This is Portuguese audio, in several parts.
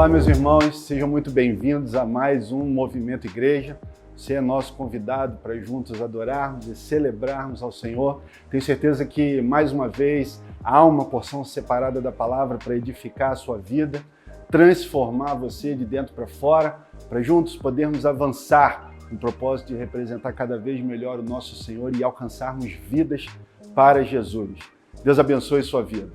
Olá, meus irmãos, sejam muito bem-vindos a mais um Movimento Igreja. Você é nosso convidado para juntos adorarmos e celebrarmos ao Senhor. Tenho certeza que, mais uma vez, há uma porção separada da palavra para edificar a sua vida, transformar você de dentro para fora, para juntos podermos avançar no propósito de representar cada vez melhor o nosso Senhor e alcançarmos vidas para Jesus. Deus abençoe sua vida.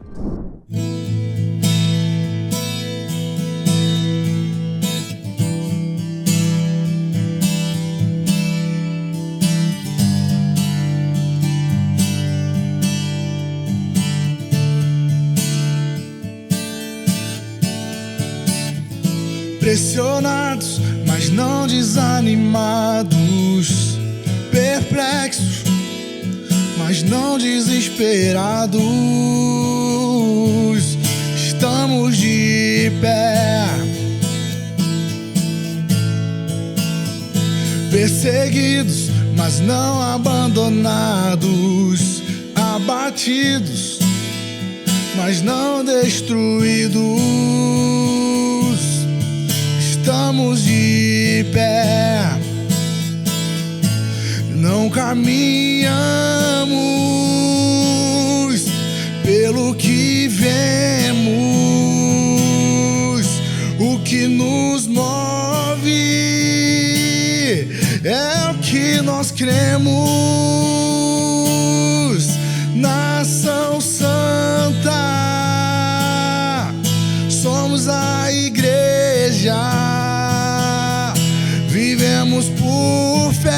Pressionados, mas não desanimados, perplexos, mas não desesperados. Estamos de pé, perseguidos, mas não abandonados, abatidos, mas não destruídos. Estamos de pé, não caminhamos pelo que vemos. O que nos move é o que nós cremos. Nação Santa, somos a igreja. Vivemos por fé,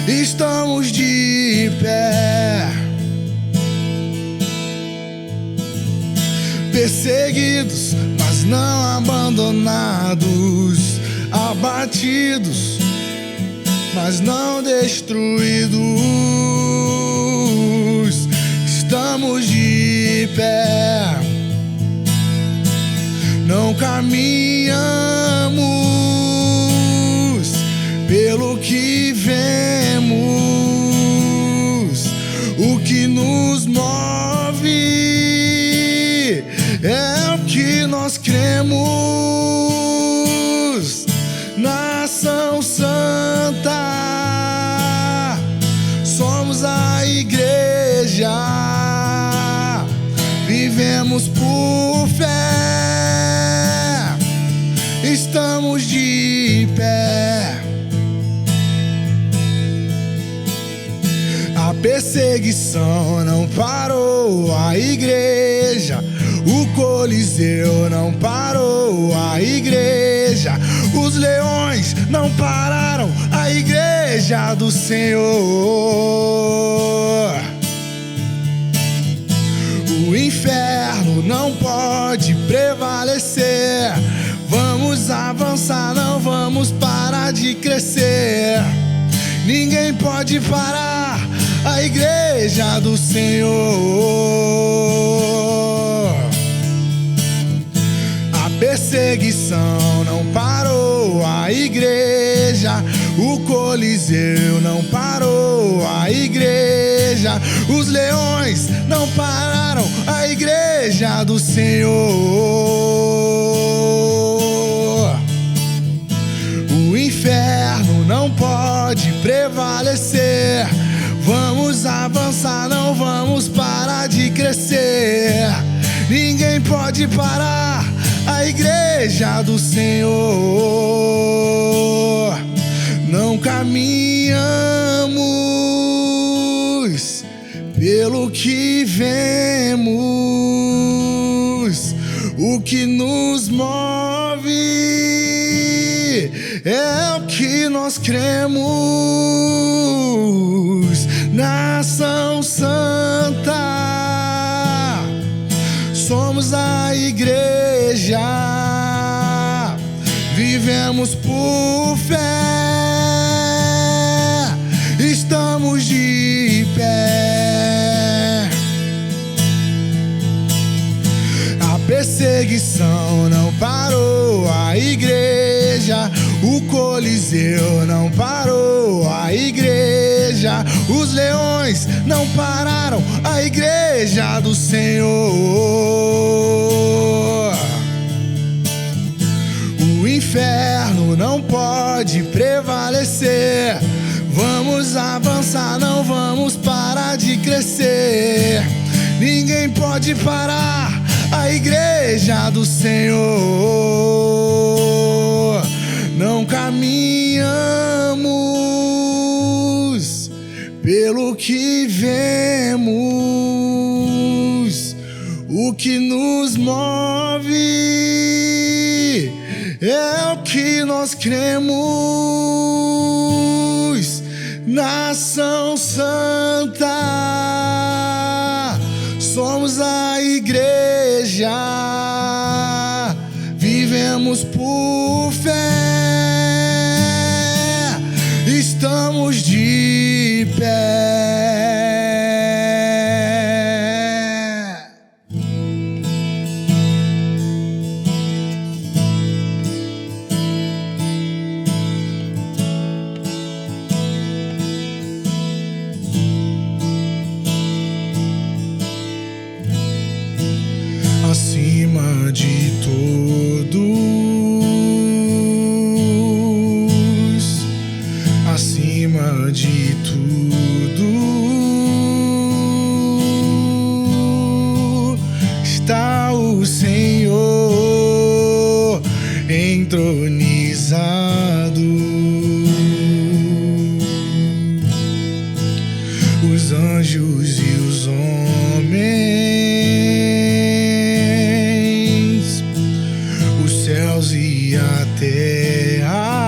estamos de pé, perseguidos, mas não abandonados, abatidos, mas não destruídos. Estamos de pé, não caminhamos pelo que vemos. O que nos move é o que nós cremos. Nação Santa, somos a igreja. Vivemos por fé, estamos de pé. A perseguição não parou a igreja, o Coliseu não parou a igreja, os leões não pararam a igreja do Senhor. O inferno não pode prevalecer. Vamos avançar, não vamos parar de crescer. Ninguém pode parar a igreja do Senhor. A perseguição não parou a igreja, o Coliseu não parou a igreja, os leões não pararam a igreja do Senhor. O inferno não pode prevalecer. Vamos avançar, não vamos parar de crescer. Ninguém pode parar a igreja do Senhor. Não caminhamos pelo que vemos. O que nos move é o que nós cremos. Nação Santa, somos a igreja. Vivemos por fé, estamos de pé. A perseguição não parou a igreja, o Coliseu não parou a igreja, os leões não pararam a igreja do Senhor. O inferno não pode ninguém pode parar a igreja do Senhor. Não caminhamos pelo que vemos, o que nos move é o que nós cremos. Nação Santa, somos a igreja, vivemos por fé, estamos de pé. Acima de todos, acima de tudo, está o Senhor entronizado. Os anjos e os homens, os céus e a terra,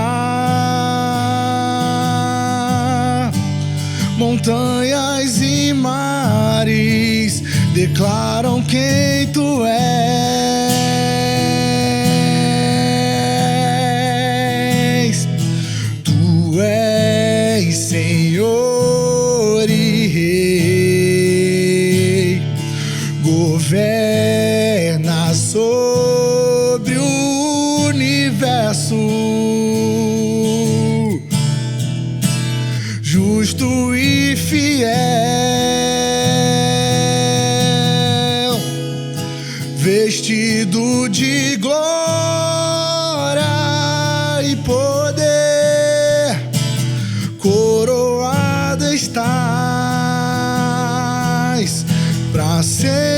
montanhas e mares declaram quem tu és. Tu és Senhor e Rei, governa sobre o universo, justo e fiel, vestido de glória e poder, coroado estás, pra sempre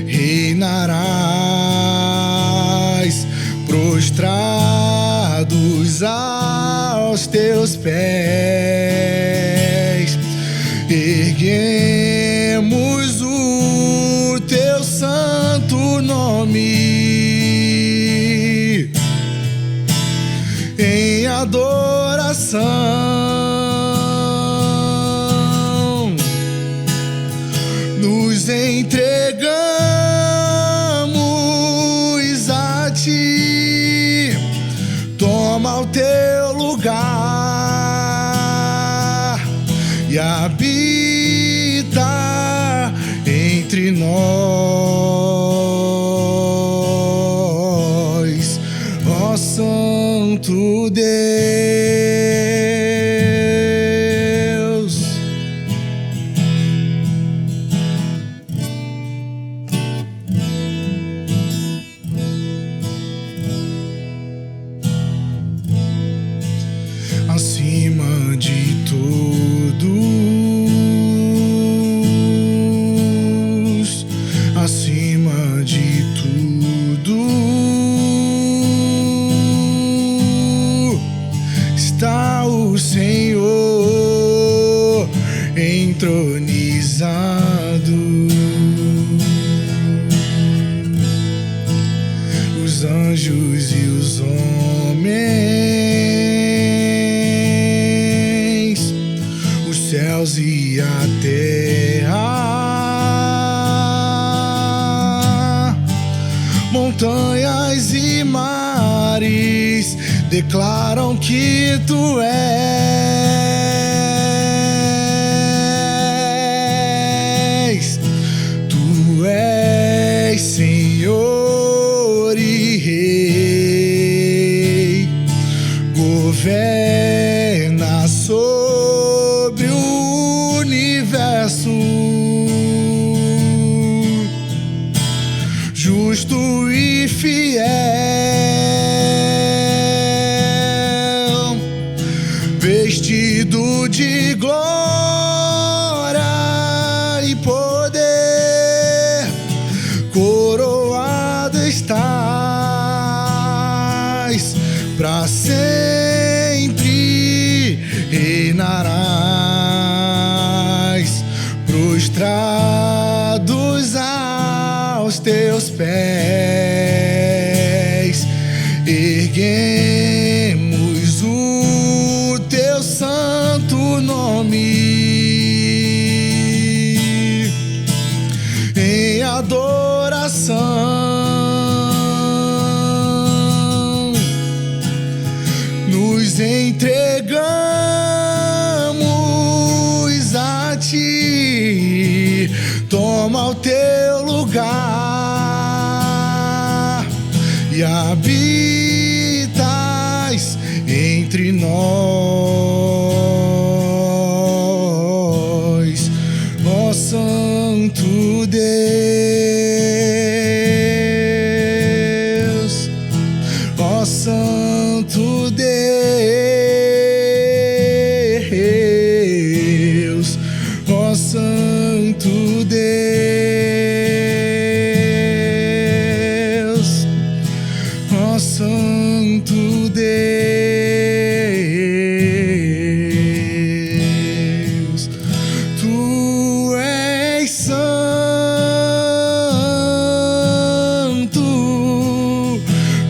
reinarás, prostrados aos teus pés, erguemos o teu santo nome em adoração. Nos entregamos a ti, toma o teu lugar e habita entre nós, ó Santo Deus. Acima de todos, acima de tudo, está o Senhor entronizado. Os anjos e os homens, os céus e a terra, montanhas e mares declaram que tu és. Tu és Senhor e Rei, governa sobre o universo, justo e fiel, vestido de glória e poder, aos teus pés, erguemos o teu santo nome em adoração. Nos entregamos a ti, toma o teu lugar e habitas entre nós, ó Santo Deus, ó Santo Deus, ó Santo Deus, ó Santo Deus, tu és santo,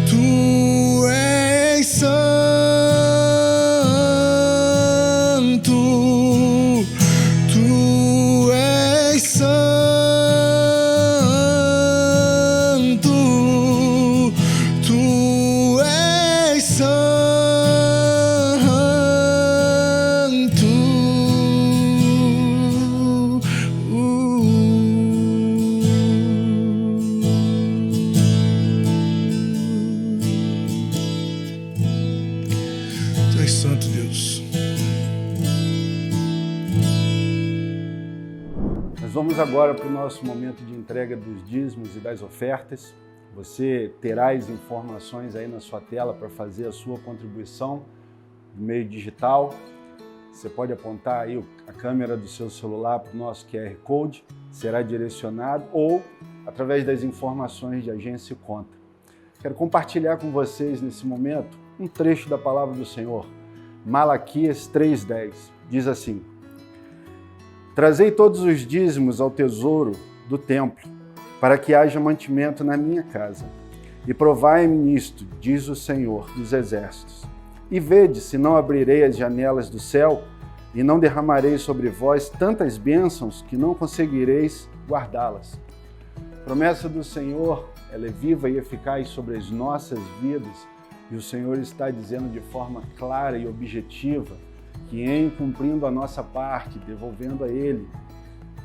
tu és santo, tu és santo, tu és santo. Tu és santo, Deus. Nós vamos agora para o nosso momento de entrega dos dízimos e das ofertas. Você terá as informações aí na sua tela para fazer a sua contribuição no meio digital. Você pode apontar aí a câmera do seu celular para o nosso QR Code, será direcionado, ou através das informações de agência e conta. Quero compartilhar com vocês nesse momento um trecho da palavra do Senhor. Malaquias 3:10 diz assim: Trazei todos os dízimos ao tesouro do templo, para que haja mantimento na minha casa. E provai-me nisto, diz o Senhor dos Exércitos. E vede se não abrirei as janelas do céu e não derramarei sobre vós tantas bênçãos que não conseguireis guardá-las. A promessa do Senhor, ela é viva e eficaz sobre as nossas vidas, e o Senhor está dizendo de forma clara e objetiva que em cumprindo a nossa parte, devolvendo a Ele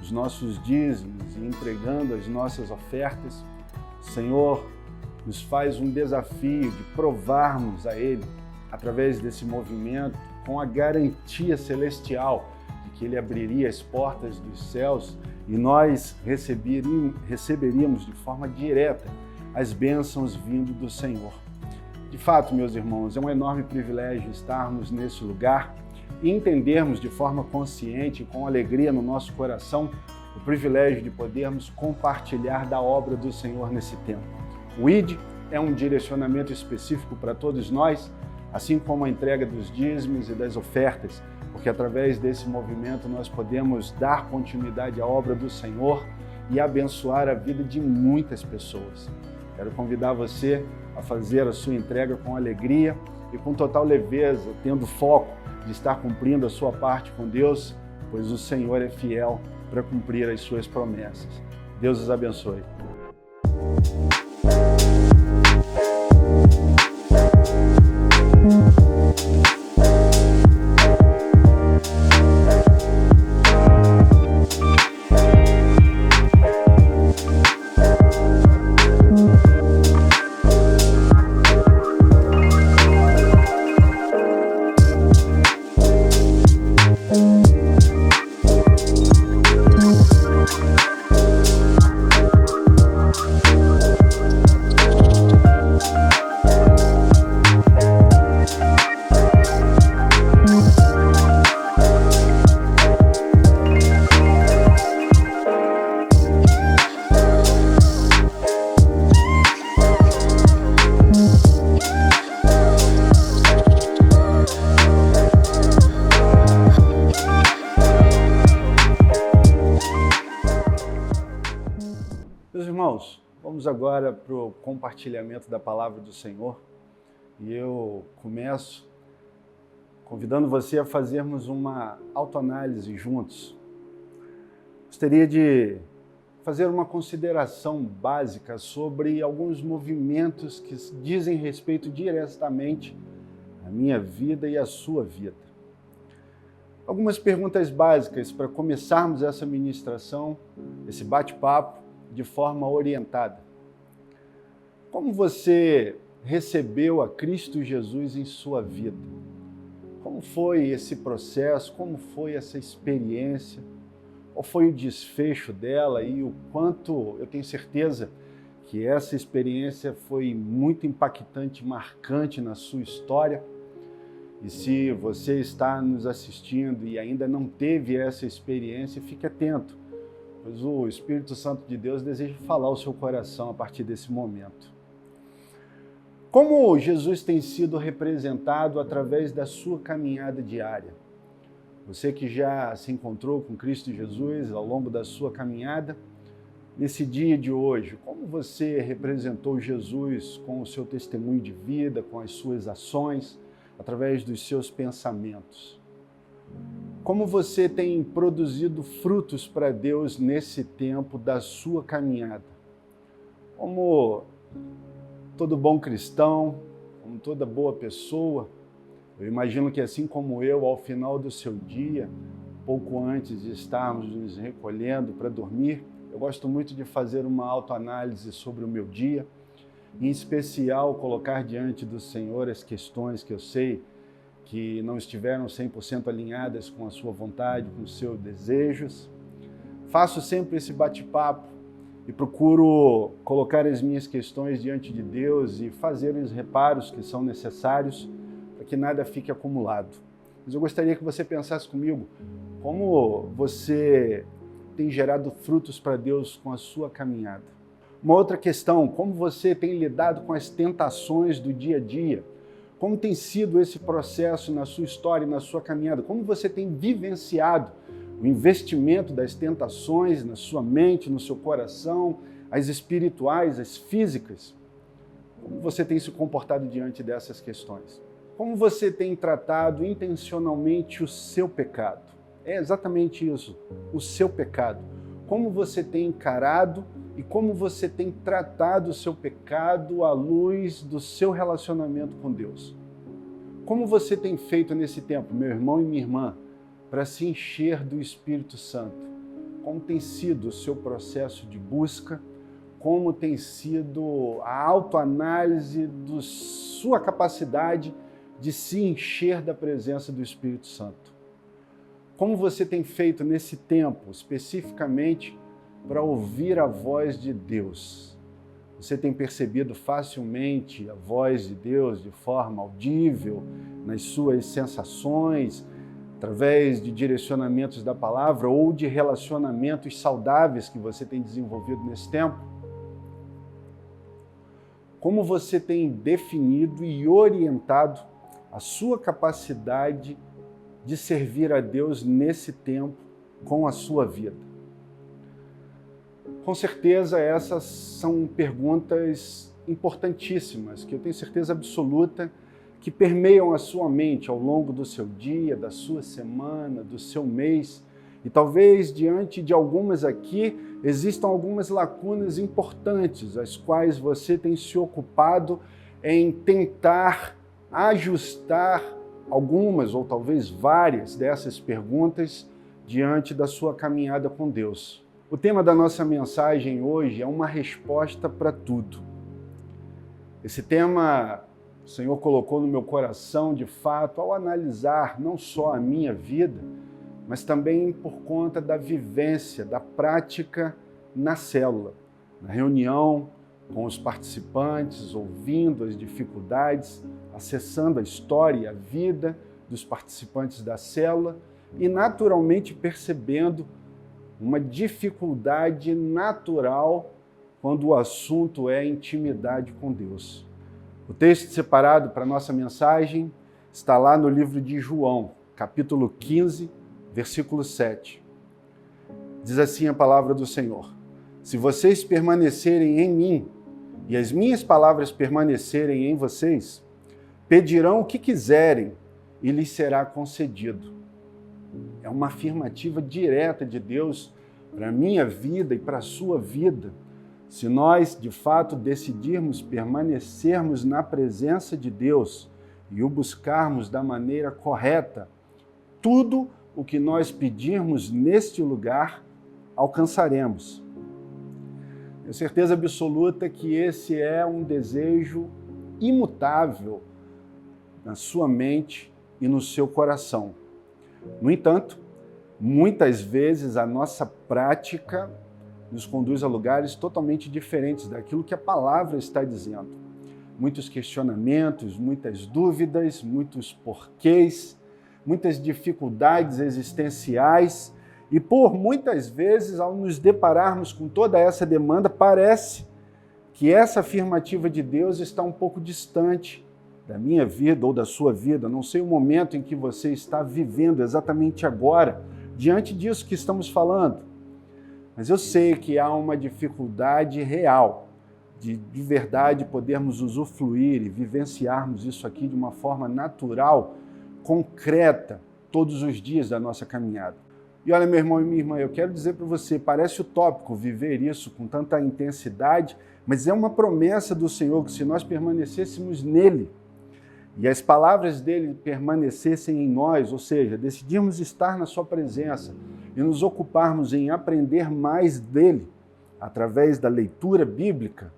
os nossos dízimos e entregando as nossas ofertas, o Senhor nos faz um desafio de provarmos a Ele, através desse movimento, com a garantia celestial de que Ele abriria as portas dos céus e nós receberíamos de forma direta as bênçãos vindo do Senhor. De fato, meus irmãos, é um enorme privilégio estarmos nesse lugar e entendermos de forma consciente e com alegria no nosso coração o privilégio de podermos compartilhar da obra do Senhor nesse tempo. O ID é um direcionamento específico para todos nós, assim como a entrega dos dízimos e das ofertas, porque através desse movimento nós podemos dar continuidade à obra do Senhor e abençoar a vida de muitas pessoas. Quero convidar você a fazer a sua entrega com alegria e com total leveza, tendo foco de estar cumprindo a sua parte com Deus, pois o Senhor é fiel para cumprir as suas promessas. Deus os abençoe. Meus irmãos, Vamos agora para o compartilhamento da palavra do Senhor. E eu começo convidando você a fazermos uma autoanálise juntos. Gostaria de fazer uma consideração básica sobre alguns movimentos que dizem respeito diretamente à minha vida e à sua vida. Algumas perguntas básicas para começarmos essa ministração, esse bate-papo, de forma orientada. Como você recebeu a Cristo Jesus em sua vida? Como foi esse processo? Como foi essa experiência? Qual foi o desfecho dela e o quanto eu tenho certeza que essa experiência foi muito impactante, marcante na sua história? E se você está nos assistindo e ainda não teve essa experiência, fique atento, pois o Espírito Santo de Deus deseja falar ao seu coração a partir desse momento. Como Jesus tem sido representado através da sua caminhada diária? Você que já se encontrou com Cristo Jesus ao longo da sua caminhada, nesse dia de hoje, como você representou Jesus com o seu testemunho de vida, com as suas ações, através dos seus pensamentos? Como você tem produzido frutos para Deus nesse tempo da sua caminhada? Como todo bom cristão, como toda boa pessoa, eu imagino que assim como eu, ao final do seu dia, pouco antes de estarmos nos recolhendo para dormir, eu gosto muito de fazer uma autoanálise sobre o meu dia, em especial colocar diante do Senhor as questões que eu sei que não estiveram 100% alinhadas com a sua vontade, com os seus desejos. Faço sempre esse bate-papo e procuro colocar as minhas questões diante de Deus e fazer os reparos que são necessários para que nada fique acumulado. Mas eu gostaria que você pensasse comigo como você tem gerado frutos para Deus com a sua caminhada. Uma outra questão, como você tem lidado com as tentações do dia a dia? Como tem sido esse processo na sua história e na sua caminhada? Como você tem vivenciado o investimento das tentações na sua mente, no seu coração, as espirituais, as físicas? Como você tem se comportado diante dessas questões? Como você tem tratado intencionalmente o seu pecado? É exatamente isso, o seu pecado. Como você tem encarado e como você tem tratado o seu pecado à luz do seu relacionamento com Deus? Como você tem feito nesse tempo, meu irmão e minha irmã, para se encher do Espírito Santo? Como tem sido o seu processo de busca? Como tem sido a autoanálise da sua capacidade de se encher da presença do Espírito Santo? Como você tem feito nesse tempo, especificamente, para ouvir a voz de Deus? Você tem percebido facilmente a voz de Deus de forma audível, nas suas sensações, através de direcionamentos da palavra ou de relacionamentos saudáveis que você tem desenvolvido nesse tempo? Como você tem definido e orientado a sua capacidade de servir a Deus nesse tempo com a sua vida? Com certeza essas são perguntas importantíssimas, que eu tenho certeza absoluta que permeiam a sua mente ao longo do seu dia, da sua semana, do seu mês. E talvez diante de algumas aqui existam algumas lacunas importantes, as quais você tem se ocupado em tentar ajustar algumas ou talvez várias dessas perguntas diante da sua caminhada com Deus. O tema da nossa mensagem hoje é uma resposta para tudo. Esse tema o Senhor colocou no meu coração, de fato, ao analisar não só a minha vida, mas também por conta da vivência, da prática na célula, na reunião com os participantes, ouvindo as dificuldades, acessando a história e a vida dos participantes da célula e naturalmente percebendo uma dificuldade natural quando o assunto é intimidade com Deus. O texto separado para a nossa mensagem está lá no livro de João, capítulo 15, versículo 7. Diz assim a palavra do Senhor: Se vocês permanecerem em mim e as minhas palavras permanecerem em vocês, pedirão o que quiserem e lhes será concedido. É uma afirmativa direta de Deus para a minha vida e para a sua vida. Se nós, de fato, decidirmos permanecermos na presença de Deus e o buscarmos da maneira correta, tudo o que nós pedirmos neste lugar, alcançaremos. Tenho certeza absoluta que esse é um desejo imutável na sua mente e no seu coração. No entanto, muitas vezes a nossa prática nos conduz a lugares totalmente diferentes daquilo que a palavra está dizendo. Muitos questionamentos, muitas dúvidas, muitos porquês, muitas dificuldades existenciais e por muitas vezes, ao nos depararmos com toda essa demanda, parece que essa afirmativa de Deus está um pouco distante da minha vida ou da sua vida. Não sei o momento em que você está vivendo exatamente agora, diante disso que estamos falando. Mas eu sei que há uma dificuldade real de verdade podermos usufruir e vivenciarmos isso aqui de uma forma natural, concreta, todos os dias da nossa caminhada. E olha, meu irmão e minha irmã, eu quero dizer para você, parece utópico viver isso com tanta intensidade, mas é uma promessa do Senhor que se nós permanecêssemos nele e as palavras dele permanecessem em nós, ou seja, decidirmos estar na sua presença e nos ocuparmos em aprender mais dele, através da leitura bíblica,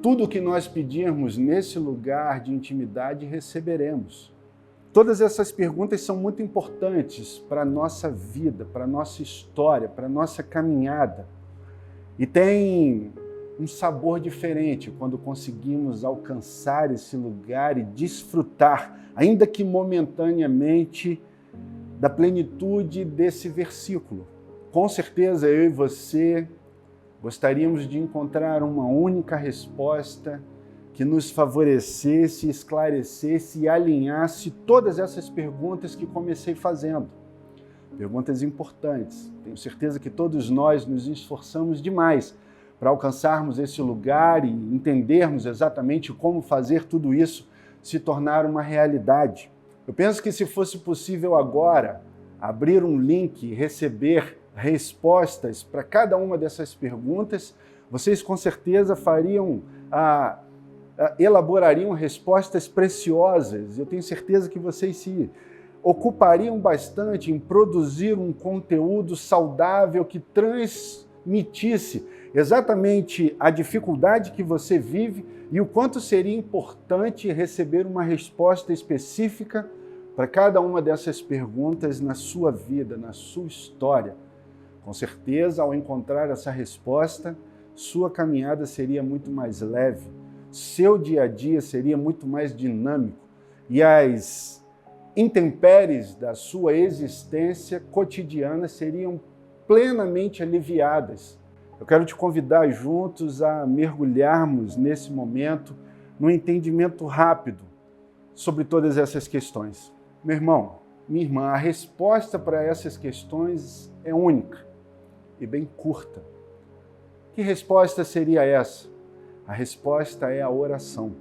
tudo o que nós pedirmos nesse lugar de intimidade receberemos. Todas essas perguntas são muito importantes para a nossa vida, para a nossa história, para a nossa caminhada. E tem um sabor diferente quando conseguimos alcançar esse lugar e desfrutar, ainda que momentaneamente, da plenitude desse versículo. Com certeza eu e você gostaríamos de encontrar uma única resposta que nos favorecesse, esclarecesse e alinhasse todas essas perguntas que comecei fazendo. Perguntas importantes. Tenho certeza que todos nós nos esforçamos demais para alcançarmos esse lugar e entendermos exatamente como fazer tudo isso se tornar uma realidade. Eu penso que se fosse possível agora abrir um link e receber respostas para cada uma dessas perguntas, vocês com certeza elaborariam respostas preciosas. Eu tenho certeza que vocês se ocupariam bastante em produzir um conteúdo saudável que transmitisse exatamente a dificuldade que você vive e o quanto seria importante receber uma resposta específica para cada uma dessas perguntas na sua vida, na sua história. Com certeza, ao encontrar essa resposta, sua caminhada seria muito mais leve, seu dia a dia seria muito mais dinâmico e as intempéries da sua existência cotidiana seriam plenamente aliviadas. Eu quero te convidar juntos a mergulharmos nesse momento num entendimento rápido sobre todas essas questões. Meu irmão, minha irmã, a resposta para essas questões é única e bem curta. Que resposta seria essa? A resposta é a oração.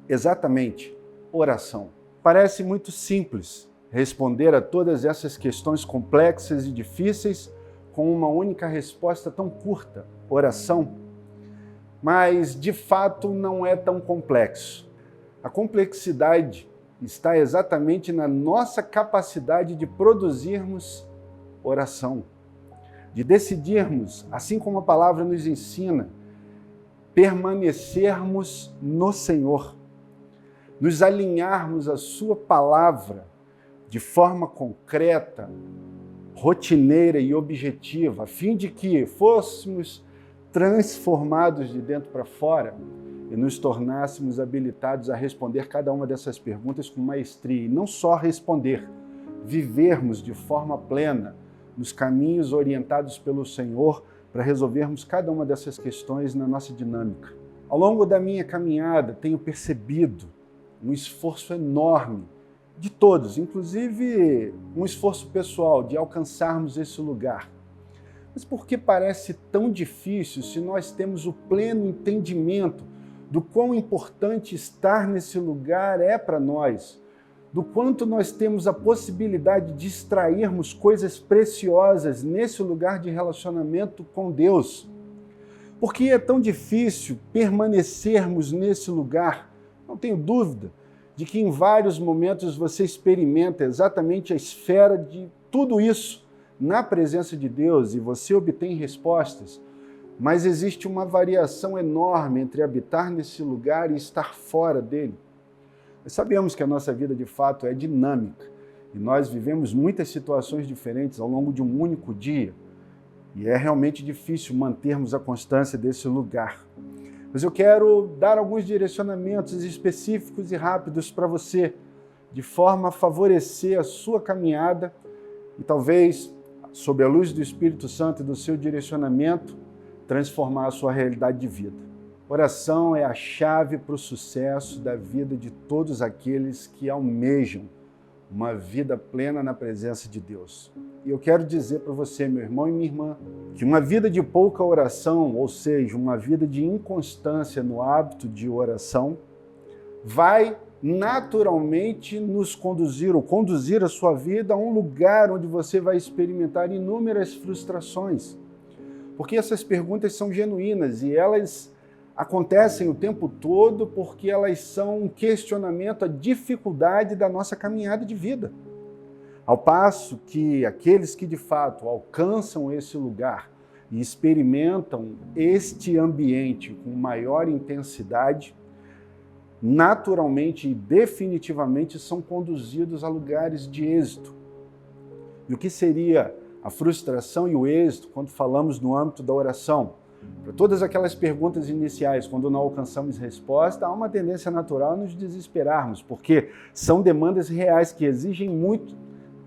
Exatamente, oração. Parece muito simples responder a todas essas questões complexas e difíceis com uma única resposta tão curta, oração. Mas, de fato, não é tão complexo. A complexidade está exatamente na nossa capacidade de produzirmos oração, de decidirmos, assim como a palavra nos ensina, permanecermos no Senhor, nos alinharmos à sua palavra de forma concreta, rotineira e objetiva, a fim de que fôssemos transformados de dentro para fora e nos tornássemos habilitados a responder cada uma dessas perguntas com maestria. E não só responder, vivermos de forma plena nos caminhos orientados pelo Senhor para resolvermos cada uma dessas questões na nossa dinâmica. Ao longo da minha caminhada, tenho percebido um esforço enorme de todos, inclusive um esforço pessoal de alcançarmos esse lugar. Mas por que parece tão difícil se nós temos o pleno entendimento do quão importante estar nesse lugar é para nós, do quanto nós temos a possibilidade de extrairmos coisas preciosas nesse lugar de relacionamento com Deus? Por que é tão difícil permanecermos nesse lugar? Não tenho dúvida de que em vários momentos você experimenta exatamente a esfera de tudo isso na presença de Deus e você obtém respostas, mas existe uma variação enorme entre habitar nesse lugar e estar fora dele. Nós sabemos que a nossa vida de fato é dinâmica e nós vivemos muitas situações diferentes ao longo de um único dia e é realmente difícil mantermos a constância desse lugar. Mas eu quero dar alguns direcionamentos específicos e rápidos para você, de forma a favorecer a sua caminhada e talvez, sob a luz do Espírito Santo e do seu direcionamento, transformar a sua realidade de vida. Oração é a chave para o sucesso da vida de todos aqueles que almejam uma vida plena na presença de Deus. E eu quero dizer para você, meu irmão e minha irmã, que uma vida de pouca oração, ou seja, uma vida de inconstância no hábito de oração, vai naturalmente nos conduzir, ou conduzir a sua vida a um lugar onde você vai experimentar inúmeras frustrações. Porque essas perguntas são genuínas e elas acontecem o tempo todo porque elas são um questionamento à dificuldade da nossa caminhada de vida. Ao passo que aqueles que de fato alcançam esse lugar e experimentam este ambiente com maior intensidade, naturalmente e definitivamente são conduzidos a lugares de êxito. E o que seria a frustração e o êxito quando falamos no âmbito da oração? Para todas aquelas perguntas iniciais, quando não alcançamos resposta, há uma tendência natural a nos desesperarmos, porque são demandas reais que exigem muito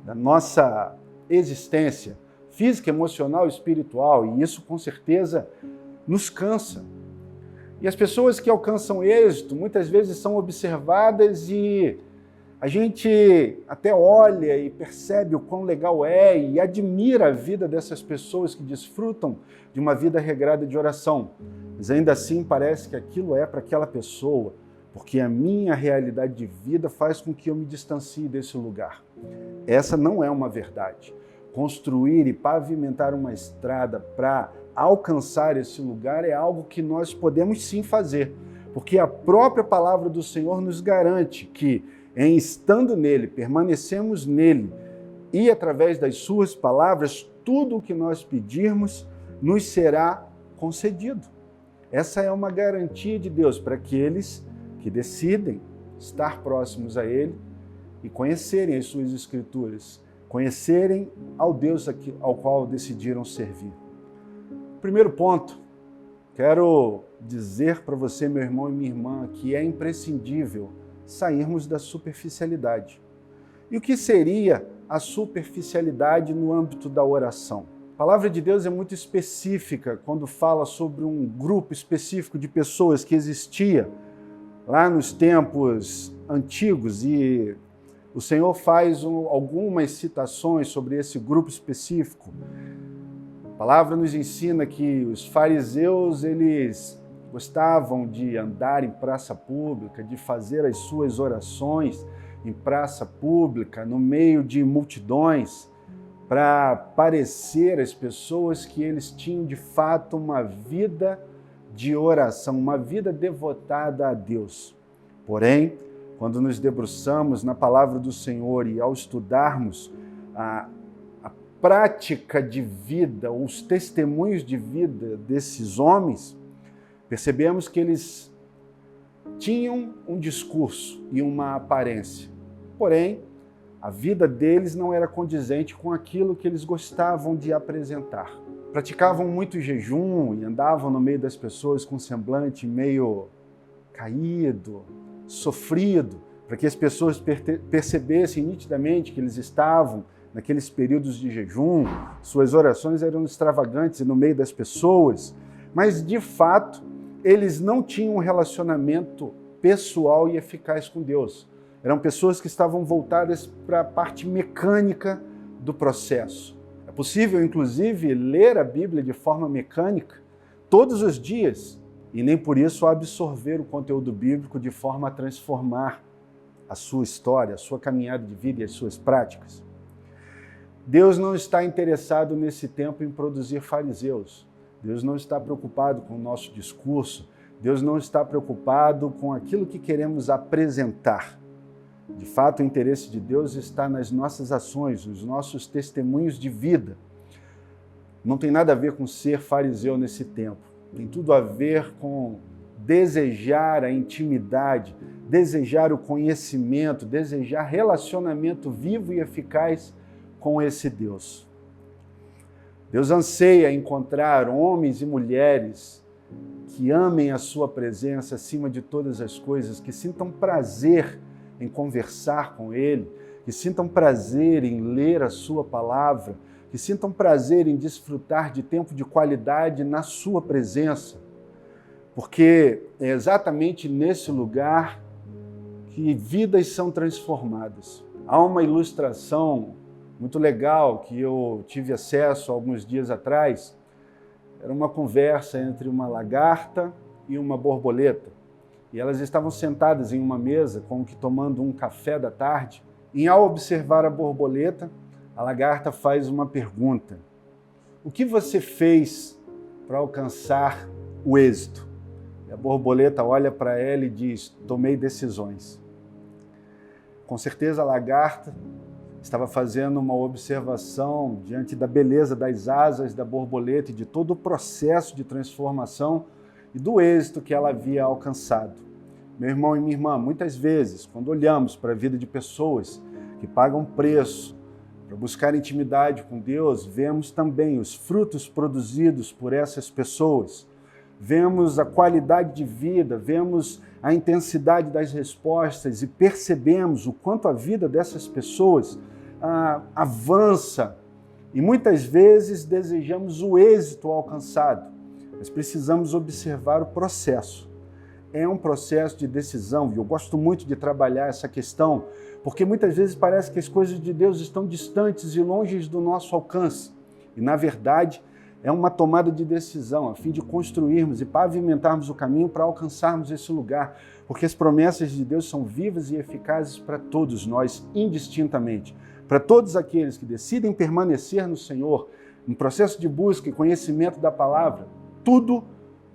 da nossa existência física, emocional e espiritual, e isso com certeza nos cansa. E as pessoas que alcançam êxito muitas vezes são observadas e a gente até olha e percebe o quão legal é e admira a vida dessas pessoas que desfrutam de uma vida regrada de oração. Mas ainda assim parece que aquilo é para aquela pessoa, porque a minha realidade de vida faz com que eu me distancie desse lugar. Essa não é uma verdade. Construir e pavimentar uma estrada para alcançar esse lugar é algo que nós podemos sim fazer, porque a própria palavra do Senhor nos garante que, em estando nele, permanecemos nele e através das suas palavras, tudo o que nós pedirmos nos será concedido. Essa é uma garantia de Deus para aqueles que decidem estar próximos a ele e conhecerem as suas escrituras, conhecerem ao Deus ao qual decidiram servir. Primeiro ponto, quero dizer para você, meu irmão e minha irmã, que é imprescindível sairmos da superficialidade. E o que seria a superficialidade no âmbito da oração? A palavra de Deus é muito específica quando fala sobre um grupo específico de pessoas que existia lá nos tempos antigos e o Senhor faz algumas citações sobre esse grupo específico. A palavra nos ensina que os fariseus, eles gostavam de andar em praça pública, de fazer as suas orações em praça pública, no meio de multidões, para parecer às pessoas que eles tinham de fato uma vida de oração, uma vida devotada a Deus. Porém, quando nos debruçamos na palavra do Senhor e ao estudarmos a prática de vida, os testemunhos de vida desses homens, percebemos que eles tinham um discurso e uma aparência. Porém, a vida deles não era condizente com aquilo que eles gostavam de apresentar. Praticavam muito jejum e andavam no meio das pessoas com um semblante meio caído, sofrido, para que as pessoas percebessem nitidamente que eles estavam naqueles períodos de jejum. Suas orações eram extravagantes no meio das pessoas, mas de fato eles não tinham um relacionamento pessoal e eficaz com Deus. Eram pessoas que estavam voltadas para a parte mecânica do processo. É possível, inclusive, ler a Bíblia de forma mecânica todos os dias e nem por isso absorver o conteúdo bíblico de forma a transformar a sua história, a sua caminhada de vida e as suas práticas. Deus não está interessado nesse tempo em produzir fariseus. Deus não está preocupado com o nosso discurso. Deus não está preocupado com aquilo que queremos apresentar. De fato, o interesse de Deus está nas nossas ações, nos nossos testemunhos de vida. Não tem nada a ver com ser fariseu nesse tempo. Tem tudo a ver com desejar a intimidade, desejar o conhecimento, desejar relacionamento vivo e eficaz com esse Deus. Deus anseia encontrar homens e mulheres que amem a sua presença acima de todas as coisas, que sintam prazer em conversar com Ele, que sintam prazer em ler a sua palavra, que sintam prazer em desfrutar de tempo de qualidade na sua presença, porque é exatamente nesse lugar que vidas são transformadas. Há uma ilustração muito legal que eu tive acesso alguns dias atrás. Era uma conversa entre uma lagarta e uma borboleta. E elas estavam sentadas em uma mesa, como que tomando um café da tarde. E ao observar a borboleta, a lagarta faz uma pergunta: o que você fez para alcançar o êxito? E a borboleta olha para ela e diz: tomei decisões. Com certeza a lagarta estava fazendo uma observação diante da beleza das asas da borboleta e de todo o processo de transformação e do êxito que ela havia alcançado. Meu irmão e minha irmã, muitas vezes, quando olhamos para a vida de pessoas que pagam preço para buscar intimidade com Deus, vemos também os frutos produzidos por essas pessoas, vemos a qualidade de vida, vemos a intensidade das respostas e percebemos o quanto a vida dessas pessoas avança e muitas vezes desejamos o êxito alcançado, mas precisamos observar o processo. É um processo de decisão e eu gosto muito de trabalhar essa questão porque muitas vezes parece que as coisas de Deus estão distantes e longe do nosso alcance e, na verdade, é uma tomada de decisão a fim de construirmos e pavimentarmos o caminho para alcançarmos esse lugar, porque as promessas de Deus são vivas e eficazes para todos nós, indistintamente. Para todos aqueles que decidem permanecer no Senhor, em processo de busca e conhecimento da palavra, tudo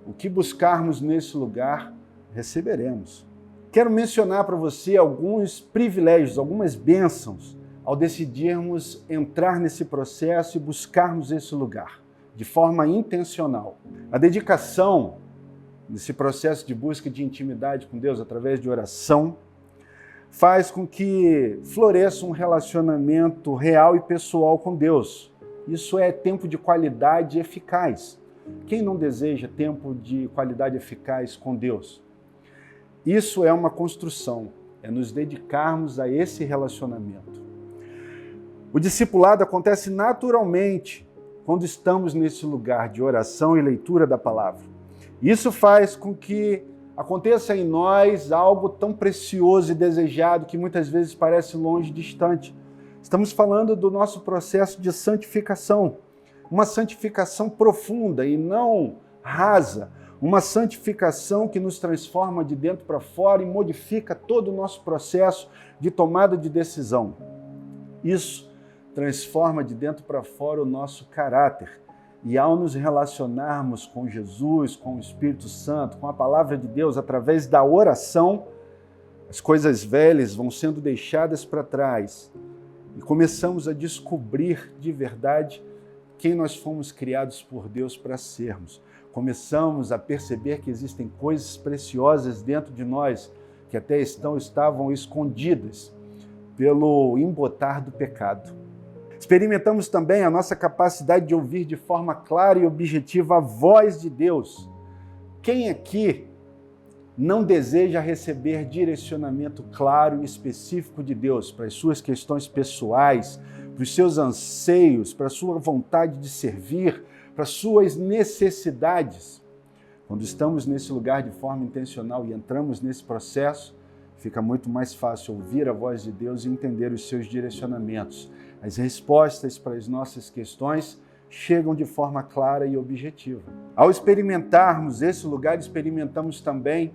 o que buscarmos nesse lugar, receberemos. Quero mencionar para você alguns privilégios, algumas bênçãos, ao decidirmos entrar nesse processo e buscarmos esse lugar, de forma intencional. A dedicação nesse processo de busca de intimidade com Deus através de oração faz com que floresça um relacionamento real e pessoal com Deus. Isso é tempo de qualidade eficaz. Quem não deseja tempo de qualidade eficaz com Deus? Isso é uma construção, é nos dedicarmos a esse relacionamento. O discipulado acontece naturalmente quando estamos nesse lugar de oração e leitura da palavra. Isso faz com que aconteça em nós algo tão precioso e desejado que muitas vezes parece longe e distante. Estamos falando do nosso processo de santificação, uma santificação profunda e não rasa, uma santificação que nos transforma de dentro para fora e modifica todo o nosso processo de tomada de decisão. Isso transforma de dentro para fora o nosso caráter. E ao nos relacionarmos com Jesus, com o Espírito Santo, com a palavra de Deus, através da oração, as coisas velhas vão sendo deixadas para trás e começamos a descobrir de verdade quem nós fomos criados por Deus para sermos. Começamos a perceber que existem coisas preciosas dentro de nós que até estavam escondidas pelo embotar do pecado. Experimentamos também a nossa capacidade de ouvir de forma clara e objetiva a voz de Deus. Quem aqui não deseja receber direcionamento claro e específico de Deus para as suas questões pessoais, para os seus anseios, para a sua vontade de servir, para as suas necessidades? Quando estamos nesse lugar de forma intencional e entramos nesse processo, fica muito mais fácil ouvir a voz de Deus e entender os seus direcionamentos. as respostas para as nossas questões chegam de forma clara e objetiva. Ao experimentarmos esse lugar, experimentamos também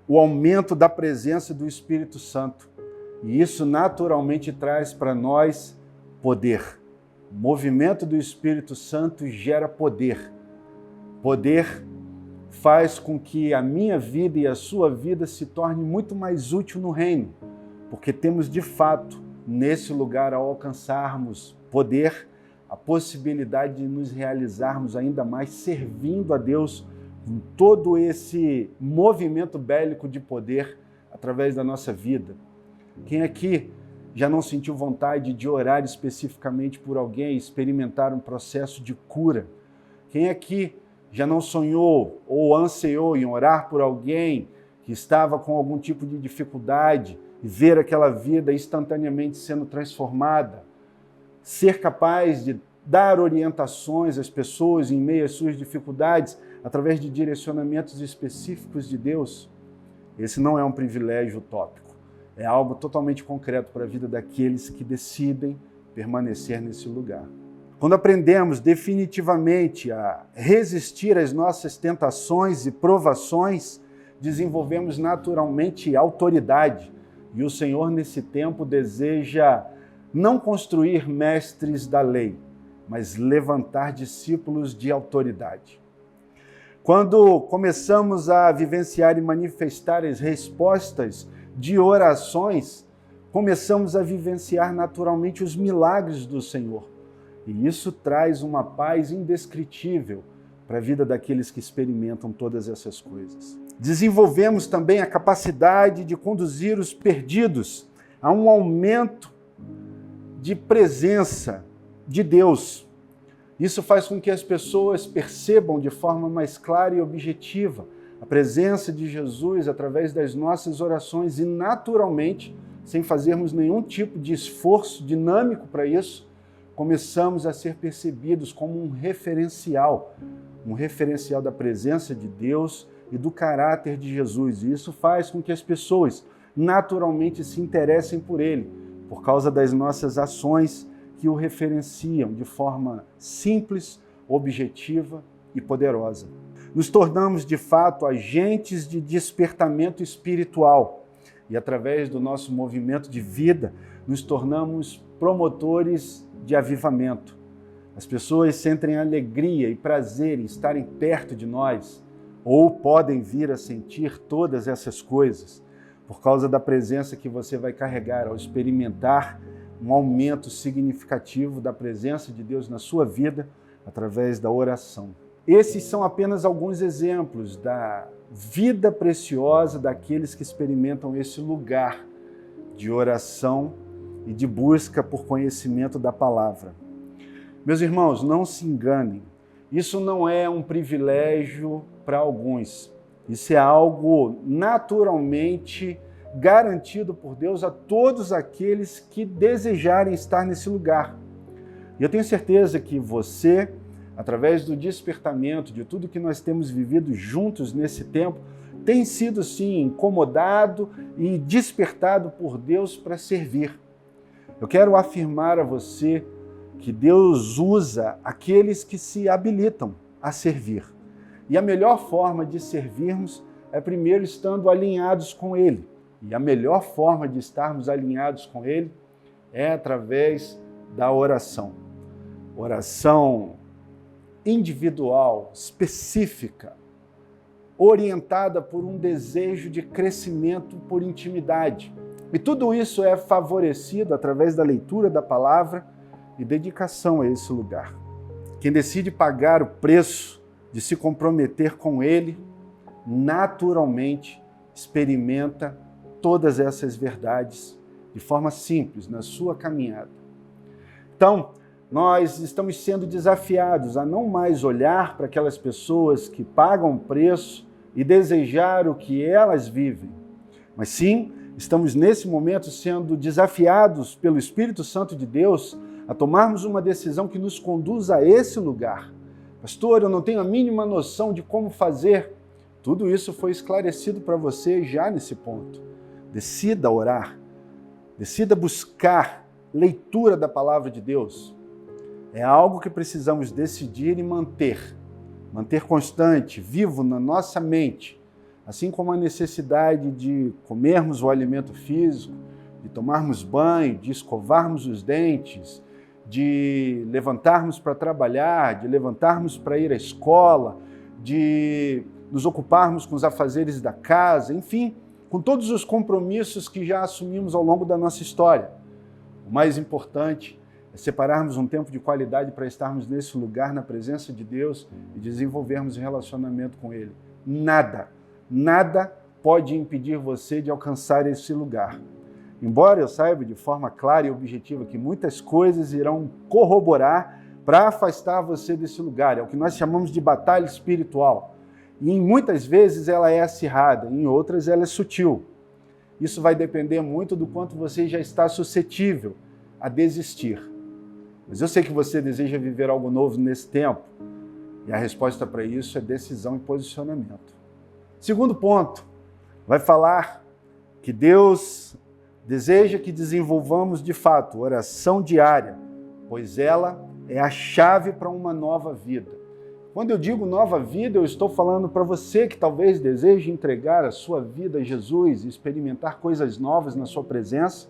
o aumento da presença do Espírito Santo. E isso naturalmente traz para nós poder. O movimento do Espírito Santo gera poder. Poder faz com que a minha vida e a sua vida se torne muito mais útil no reino, porque temos de fato, nesse lugar, ao alcançarmos poder, a possibilidade de nos realizarmos ainda mais servindo a Deus com todo esse movimento bélico de poder através da nossa vida. Quem aqui já não sentiu vontade de orar especificamente por alguém, experimentar um processo de cura? Quem aqui já não sonhou ou ansiou em orar por alguém que estava com algum tipo de dificuldade e ver aquela vida instantaneamente sendo transformada? Ser capaz de dar orientações às pessoas em meio às suas dificuldades através de direcionamentos específicos de Deus? Esse não é um privilégio utópico, é algo totalmente concreto para a vida daqueles que decidem permanecer nesse lugar. Quando aprendemos definitivamente a resistir às nossas tentações e provações, desenvolvemos naturalmente autoridade. E o Senhor, nesse tempo, deseja não construir mestres da lei, mas levantar discípulos de autoridade. Quando começamos a vivenciar e manifestar as respostas de orações, começamos a vivenciar naturalmente os milagres do Senhor. E isso traz uma paz indescritível para a vida daqueles que experimentam todas essas coisas. Desenvolvemos também a capacidade de conduzir os perdidos a um aumento de presença de Deus. Isso faz com que as pessoas percebam de forma mais clara e objetiva a presença de Jesus através das nossas orações e, naturalmente, sem fazermos nenhum tipo de esforço dinâmico para isso, começamos a ser percebidos como um referencial da presença de Deus e do caráter de Jesus. E isso faz com que as pessoas naturalmente se interessem por Ele, por causa das nossas ações que o referenciam de forma simples, objetiva e poderosa. Nos tornamos, de fato, agentes de despertamento espiritual e, através do nosso movimento de vida, nos tornamos promotores de avivamento. As pessoas sentem alegria e prazer em estarem perto de nós, ou podem vir a sentir todas essas coisas por causa da presença que você vai carregar ao experimentar um aumento significativo da presença de Deus na sua vida através da oração. Esses são apenas alguns exemplos da vida preciosa daqueles que experimentam esse lugar de oração e de busca por conhecimento da palavra. Meus irmãos, não se enganem, isso não é um privilégio para alguns, isso é algo naturalmente garantido por Deus a todos aqueles que desejarem estar nesse lugar. E eu tenho certeza que você, através do despertamento de tudo que nós temos vivido juntos nesse tempo, tem sido sim incomodado e despertado por Deus para servir. Eu quero afirmar a você que Deus usa aqueles que se habilitam a servir. E a melhor forma de servirmos é primeiro estando alinhados com Ele. E a melhor forma de estarmos alinhados com Ele é através da oração. Oração individual, específica, orientada por um desejo de crescimento por intimidade. E tudo isso é favorecido através da leitura da palavra e dedicação a esse lugar. Quem decide pagar o preço de se comprometer com Ele, naturalmente experimenta todas essas verdades de forma simples na sua caminhada. Então, nós estamos sendo desafiados a não mais olhar para aquelas pessoas que pagam preço e desejar o que elas vivem, mas sim, estamos nesse momento sendo desafiados pelo Espírito Santo de Deus a tomarmos uma decisão que nos conduza a esse lugar. Pastor, eu não tenho a mínima noção de como fazer. Tudo isso foi esclarecido para você já nesse ponto. Decida orar, decida buscar leitura da palavra de Deus é algo que precisamos decidir e manter constante, vivo na nossa mente, assim como a necessidade de comermos o alimento físico, de tomarmos banho, de escovarmos os dentes, de levantarmos para trabalhar, de levantarmos para ir à escola, de nos ocuparmos com os afazeres da casa, enfim, com todos os compromissos que já assumimos ao longo da nossa história. O mais importante é separarmos um tempo de qualidade para estarmos nesse lugar, na presença de Deus e desenvolvermos um relacionamento com Ele. Nada pode impedir você de alcançar esse lugar. Embora eu saiba de forma clara e objetiva que muitas coisas irão corroborar para afastar você desse lugar. É o que nós chamamos de batalha espiritual. E em muitas vezes ela é acirrada, em outras ela é sutil. Isso vai depender muito do quanto você já está suscetível a desistir. Mas eu sei que você deseja viver algo novo nesse tempo. E a resposta para isso é decisão e posicionamento. Segundo ponto, vai falar que Deus deseja que desenvolvamos de fato oração diária, pois ela é a chave para uma nova vida. Quando eu digo nova vida, eu estou falando para você que talvez deseje entregar a sua vida a Jesus e experimentar coisas novas na sua presença.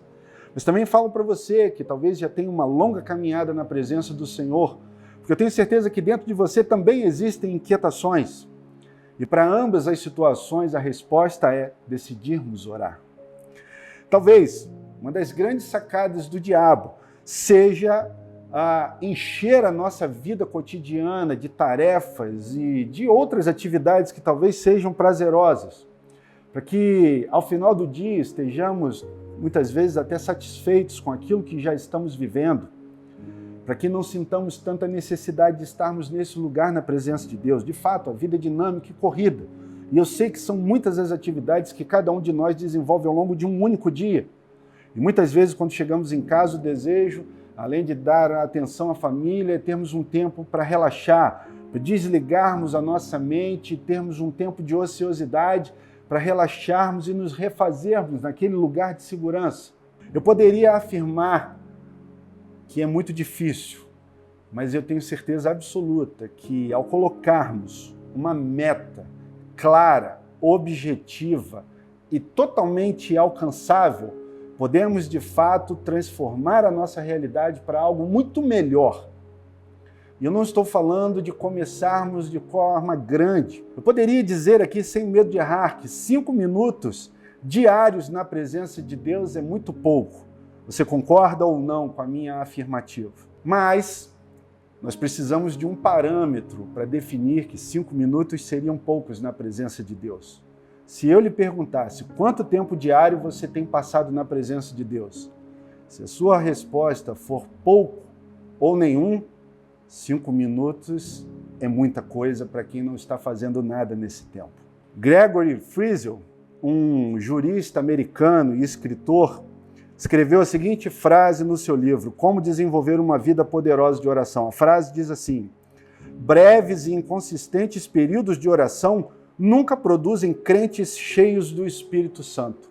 Mas também falo para você que talvez já tenha uma longa caminhada na presença do Senhor, porque eu tenho certeza que dentro de você também existem inquietações. E para ambas as situações, a resposta é decidirmos orar. Talvez uma das grandes sacadas do diabo seja encher a nossa vida cotidiana de tarefas e de outras atividades que talvez sejam prazerosas, para que ao final do dia estejamos muitas vezes até satisfeitos com aquilo que já estamos vivendo, para que não sintamos tanta necessidade de estarmos nesse lugar na presença de Deus. De fato, a vida é dinâmica e corrida. E eu sei que são muitas as atividades que cada um de nós desenvolve ao longo de um único dia. E muitas vezes, quando chegamos em casa, o desejo, além de dar atenção à família, é termos um tempo para relaxar, para desligarmos a nossa mente, termos um tempo de ociosidade, para relaxarmos e nos refazermos naquele lugar de segurança. Eu poderia afirmar que é muito difícil, mas eu tenho certeza absoluta que ao colocarmos uma meta clara, objetiva e totalmente alcançável, podemos de fato transformar a nossa realidade para algo muito melhor. E eu não estou falando de começarmos de forma grande. Eu poderia dizer aqui, sem medo de errar, que 5 minutos diários na presença de Deus é muito pouco. Você concorda ou não com a minha afirmativa? Mas nós precisamos de um parâmetro para definir que 5 minutos seriam poucos na presença de Deus. Se eu lhe perguntasse quanto tempo diário você tem passado na presença de Deus, se a sua resposta for pouco ou nenhum, 5 minutos é muita coisa para quem não está fazendo nada nesse tempo. Gregory Friesel, um jurista americano e escritor, escreveu a seguinte frase no seu livro, Como Desenvolver uma Vida Poderosa de Oração. A frase diz assim: breves e inconsistentes períodos de oração nunca produzem crentes cheios do Espírito Santo.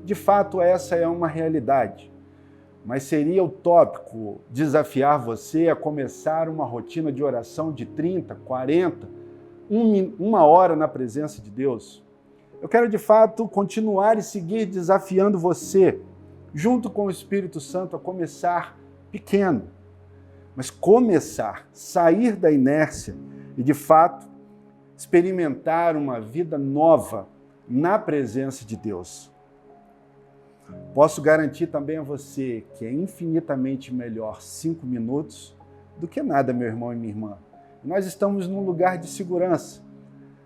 De fato, essa é uma realidade. Mas seria utópico desafiar você a começar uma rotina de oração de 30, 40, uma hora na presença de Deus. Eu quero, de fato, continuar e seguir desafiando você, junto com o Espírito Santo, a começar pequeno. Mas começar, sair da inércia e, de fato, experimentar uma vida nova na presença de Deus. Posso garantir também a você que é infinitamente melhor 5 minutos do que nada, meu irmão e minha irmã. Nós estamos num lugar de segurança,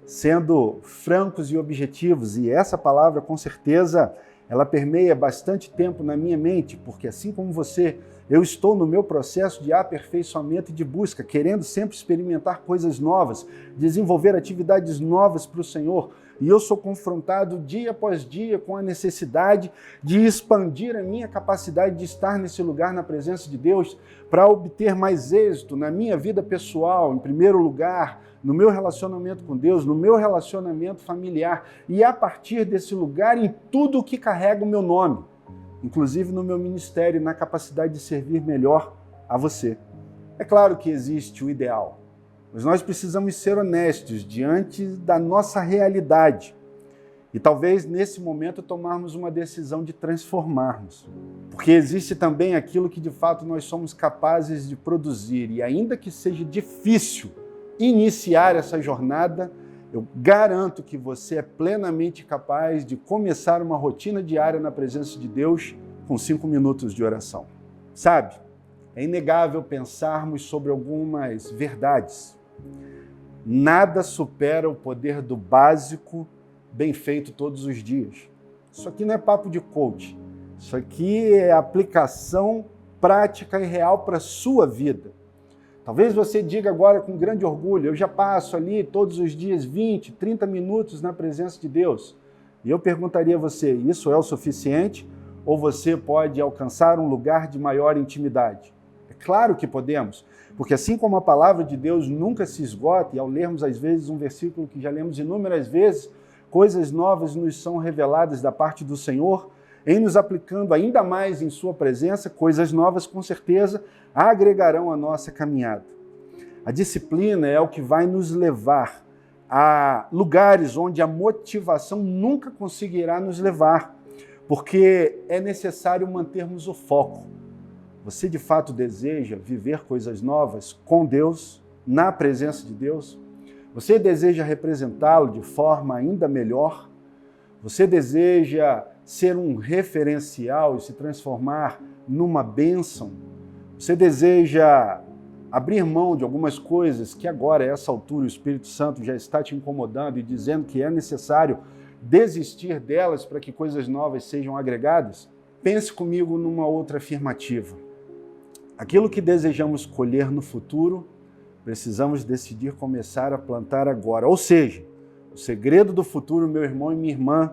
sendo francos e objetivos, e essa palavra, com certeza, ela permeia bastante tempo na minha mente, porque assim como você, eu estou no meu processo de aperfeiçoamento e de busca, querendo sempre experimentar coisas novas, desenvolver atividades novas para o Senhor, e eu sou confrontado dia após dia com a necessidade de expandir a minha capacidade de estar nesse lugar na presença de Deus para obter mais êxito na minha vida pessoal, em primeiro lugar, no meu relacionamento com Deus, no meu relacionamento familiar e a partir desse lugar em tudo o que carrega o meu nome. inclusive no meu ministério, na capacidade de servir melhor a você. É claro que existe o ideal, mas nós precisamos ser honestos diante da nossa realidade e talvez nesse momento tomarmos uma decisão de transformarmos, porque existe também aquilo que de fato nós somos capazes de produzir e ainda que seja difícil iniciar essa jornada, eu garanto que você é plenamente capaz de começar uma rotina diária na presença de Deus com 5 minutos de oração. Sabe, é inegável pensarmos sobre algumas verdades. Nada supera o poder do básico bem feito todos os dias. Isso aqui não é papo de coach. Isso aqui é aplicação prática e real para a sua vida. Talvez você diga agora com grande orgulho, eu já passo ali todos os dias 20, 30 minutos na presença de Deus. E eu perguntaria a você, isso é o suficiente? Ou você pode alcançar um lugar de maior intimidade? É claro que podemos, porque assim como a palavra de Deus nunca se esgota, e ao lermos às vezes um versículo que já lemos inúmeras vezes, coisas novas nos são reveladas da parte do Senhor, em nos aplicando ainda mais em sua presença, coisas novas com certeza agregarão a nossa caminhada. A disciplina é o que vai nos levar a lugares onde a motivação nunca conseguirá nos levar, porque é necessário mantermos o foco. Você de fato deseja viver coisas novas com Deus, na presença de Deus? Você deseja representá-lo de forma ainda melhor? Você deseja ser um referencial e se transformar numa bênção? Você deseja abrir mão de algumas coisas que agora, a essa altura, o Espírito Santo já está te incomodando e dizendo que é necessário desistir delas para que coisas novas sejam agregadas? Pense comigo numa outra afirmativa. Aquilo que desejamos colher no futuro, precisamos decidir começar a plantar agora. Ou seja, o segredo do futuro, meu irmão e minha irmã,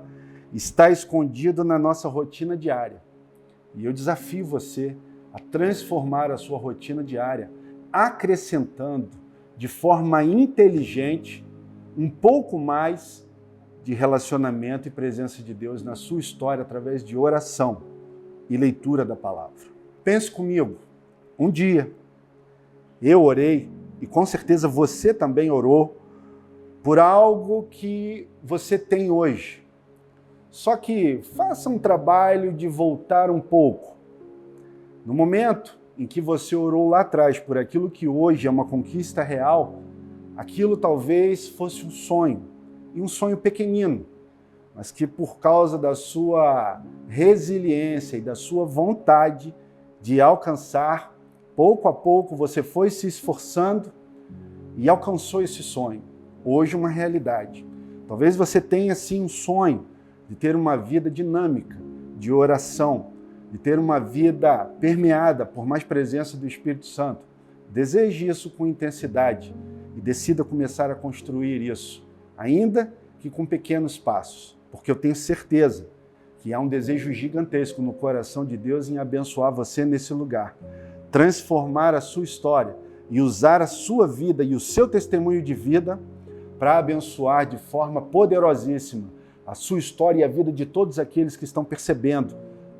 está escondido na nossa rotina diária. E eu desafio você a transformar a sua rotina diária, acrescentando de forma inteligente um pouco mais de relacionamento e presença de Deus na sua história através de oração e leitura da palavra. Pense comigo, um dia eu orei, e com certeza você também orou, por algo que você tem hoje. Só que faça um trabalho de voltar um pouco. No momento em que você orou lá atrás por aquilo que hoje é uma conquista real, aquilo talvez fosse um sonho, e um sonho pequenino, mas que por causa da sua resiliência e da sua vontade de alcançar, pouco a pouco você foi se esforçando e alcançou esse sonho. Hoje uma realidade. Talvez você tenha sim um sonho de ter uma vida dinâmica, de oração, de ter uma vida permeada por mais presença do Espírito Santo. Deseje isso com intensidade e decida começar a construir isso, ainda que com pequenos passos, porque eu tenho certeza que há um desejo gigantesco no coração de Deus em abençoar você nesse lugar, transformar a sua história e usar a sua vida e o seu testemunho de vida para abençoar de forma poderosíssima a sua história e a vida de todos aqueles que estão percebendo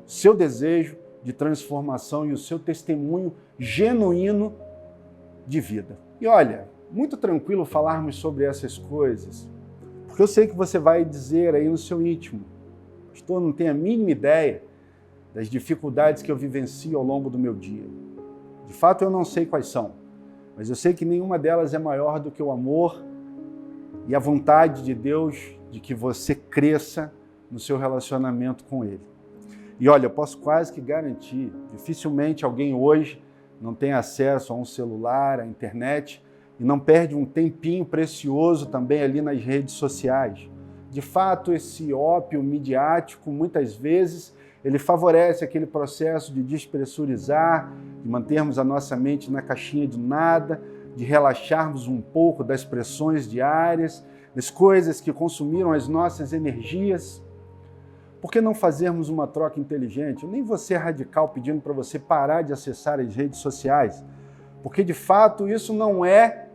seu desejo de transformação e o seu testemunho genuíno de vida. E olha, muito tranquilo falarmos sobre essas coisas, porque eu sei que você vai dizer aí no seu íntimo, pastor, não tenho a mínima ideia das dificuldades que eu vivencio ao longo do meu dia. De fato, eu não sei quais são, mas eu sei que nenhuma delas é maior do que o amor e a vontade de Deus de que você cresça no seu relacionamento com Ele. E olha, eu posso quase que garantir, dificilmente alguém hoje não tem acesso a um celular, à internet, e não perde um tempinho precioso também ali nas redes sociais. De fato, esse ópio midiático, muitas vezes, ele favorece aquele processo de despressurizar, de mantermos a nossa mente na caixinha de nada, de relaxarmos um pouco das pressões diárias, das coisas que consumiram as nossas energias. Por que não fazermos uma troca inteligente? Eu nem vou ser radical pedindo para você parar de acessar as redes sociais, porque de fato isso não é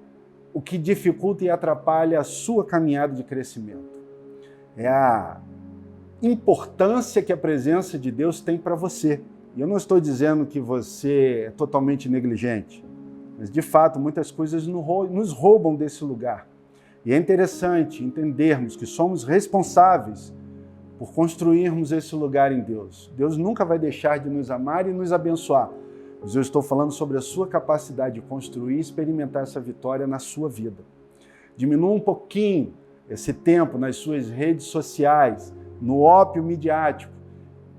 o que dificulta e atrapalha a sua caminhada de crescimento. É a importância que a presença de Deus tem para você. E eu não estou dizendo que você é totalmente negligente, mas de fato muitas coisas nos roubam desse lugar. E é interessante entendermos que somos responsáveis por construirmos esse lugar em Deus. Deus nunca vai deixar de nos amar e nos abençoar, mas eu estou falando sobre a sua capacidade de construir e experimentar essa vitória na sua vida. Diminua um pouquinho esse tempo nas suas redes sociais, no ópio midiático,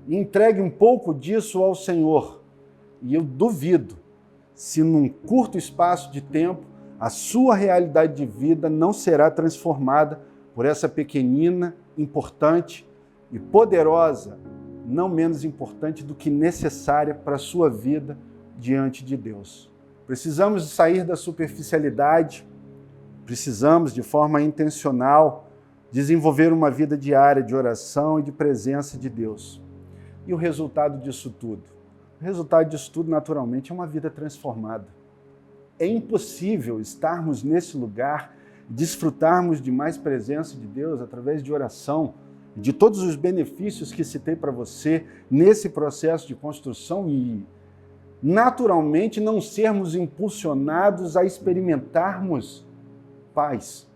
e entregue um pouco disso ao Senhor. E eu duvido se num curto espaço de tempo a sua realidade de vida não será transformada por essa pequenina, importante e poderosa, não menos importante do que necessária para a sua vida diante de Deus. Precisamos sair da superficialidade, precisamos, de forma intencional, desenvolver uma vida diária de oração e de presença de Deus. E o resultado disso tudo? O resultado disso tudo, naturalmente, é uma vida transformada. É impossível estarmos nesse lugar, desfrutarmos de mais presença de Deus através de oração, de todos os benefícios que citei para você nesse processo de construção e, naturalmente, não sermos impulsionados a experimentarmos paz.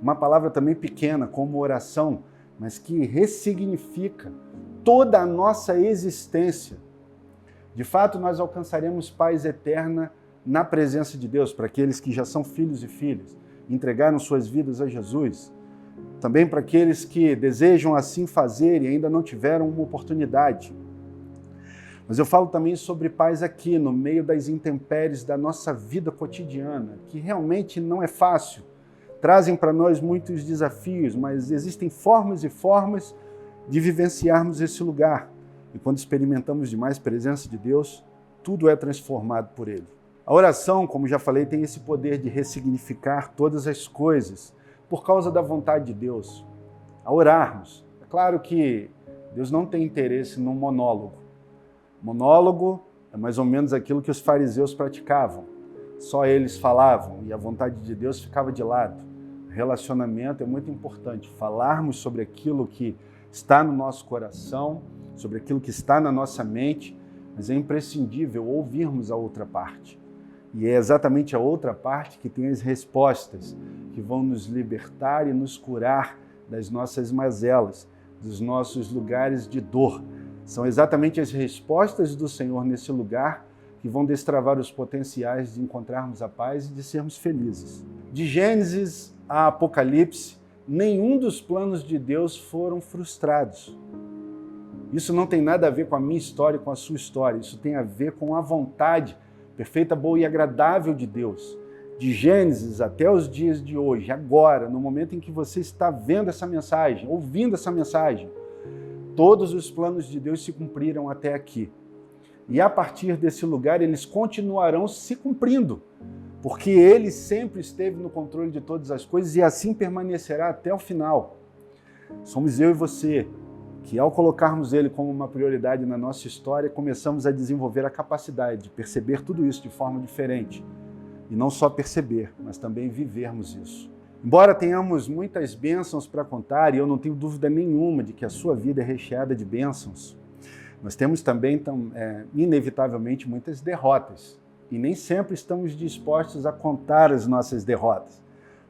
Uma palavra também pequena, como oração, mas que ressignifica toda a nossa existência. De fato, nós alcançaremos paz eterna na presença de Deus, para aqueles que já são filhos e filhas, entregaram suas vidas a Jesus. Também para aqueles que desejam assim fazer e ainda não tiveram uma oportunidade. Mas eu falo também sobre paz aqui, no meio das intempéries da nossa vida cotidiana, que realmente não é fácil. Trazem para nós muitos desafios, mas existem formas e formas de vivenciarmos esse lugar. E quando experimentamos de mais presença de Deus, tudo é transformado por Ele. A oração, como já falei, tem esse poder de ressignificar todas as coisas por causa da vontade de Deus. A orarmos. É claro que Deus não tem interesse num monólogo. Monólogo é mais ou menos aquilo que os fariseus praticavam. Só eles falavam e a vontade de Deus ficava de lado. Relacionamento é muito importante. Falarmos sobre aquilo que está no nosso coração, sobre aquilo que está na nossa mente, mas é imprescindível ouvirmos a outra parte. E é exatamente a outra parte que tem as respostas que vão nos libertar e nos curar das nossas mazelas, dos nossos lugares de dor. São exatamente as respostas do Senhor nesse lugar que vão destravar os potenciais de encontrarmos a paz e de sermos felizes. De Gênesis a Apocalipse, nenhum dos planos de Deus foram frustrados. Isso não tem nada a ver com a minha história e com a sua história. Isso tem a ver com a vontade perfeita, boa e agradável de Deus. De Gênesis até os dias de hoje, agora, no momento em que você está vendo essa mensagem, ouvindo essa mensagem, todos os planos de Deus se cumpriram até aqui. E a partir desse lugar, eles continuarão se cumprindo, porque Ele sempre esteve no controle de todas as coisas e assim permanecerá até o final. Somos eu e você que, ao colocarmos Ele como uma prioridade na nossa história, começamos a desenvolver a capacidade de perceber tudo isso de forma diferente. E não só perceber, mas também vivermos isso. Embora tenhamos muitas bênçãos para contar, e eu não tenho dúvida nenhuma de que a sua vida é recheada de bênçãos, nós temos também, inevitavelmente, muitas derrotas. E nem sempre estamos dispostos a contar as nossas derrotas.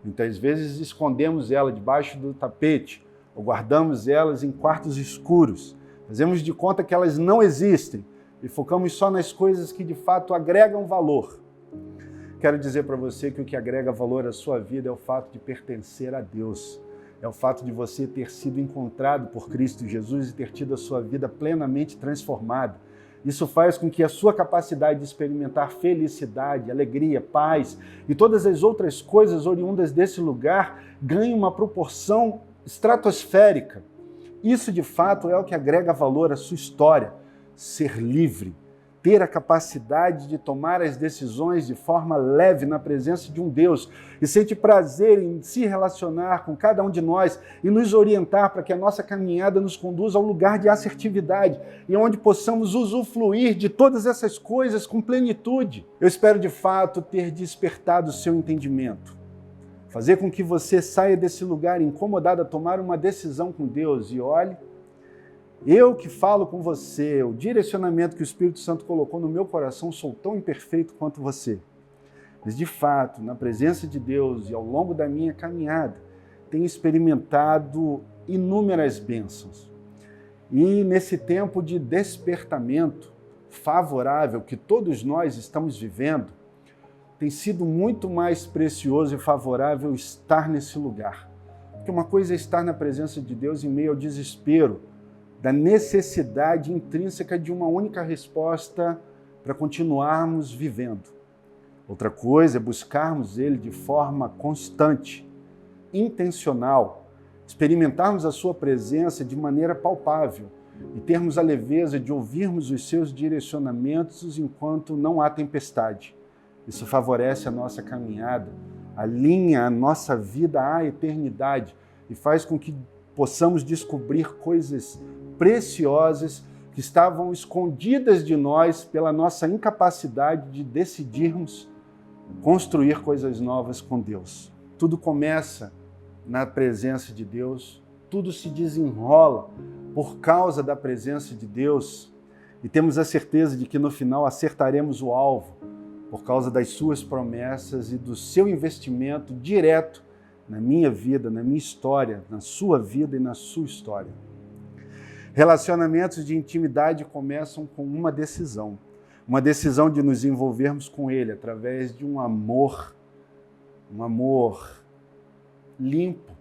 Muitas vezes escondemos elas debaixo do tapete, ou guardamos elas em quartos escuros. Fazemos de conta que elas não existem e focamos só nas coisas que de fato agregam valor. Quero dizer para você que o que agrega valor à sua vida é o fato de pertencer a Deus. É o fato de você ter sido encontrado por Cristo Jesus e ter tido a sua vida plenamente transformada. Isso faz com que a sua capacidade de experimentar felicidade, alegria, paz e todas as outras coisas oriundas desse lugar ganhe uma proporção estratosférica. Isso, de fato, é o que agrega valor à sua história. Ser livre, ter a capacidade de tomar as decisões de forma leve na presença de um Deus e sentir prazer em se relacionar com cada um de nós e nos orientar para que a nossa caminhada nos conduza a um lugar de assertividade e onde possamos usufruir de todas essas coisas com plenitude. Eu espero, de fato, ter despertado o seu entendimento. Fazer com que você saia desse lugar incomodado a tomar uma decisão com Deus e olhe Eu que falo com você, o direcionamento que o Espírito Santo colocou no meu coração, sou tão imperfeito quanto você. Mas, de fato, na presença de Deus e ao longo da minha caminhada, tenho experimentado inúmeras bênçãos. E nesse tempo de despertamento favorável que todos nós estamos vivendo, tem sido muito mais precioso e favorável estar nesse lugar. Porque uma coisa é estar na presença de Deus em meio ao desespero, da necessidade intrínseca de uma única resposta para continuarmos vivendo. Outra coisa é buscarmos Ele de forma constante, intencional, experimentarmos a sua presença de maneira palpável e termos a leveza de ouvirmos os seus direcionamentos enquanto não há tempestade. Isso favorece a nossa caminhada, alinha a nossa vida à eternidade e faz com que possamos descobrir coisas preciosas que estavam escondidas de nós pela nossa incapacidade de decidirmos construir coisas novas com Deus. Tudo começa na presença de Deus, tudo se desenrola por causa da presença de Deus e temos a certeza de que no final acertaremos o alvo por causa das suas promessas e do seu investimento direto na minha vida, na minha história, na sua vida e na sua história. Relacionamentos de intimidade começam com uma decisão de nos envolvermos com Ele através de um amor limpo,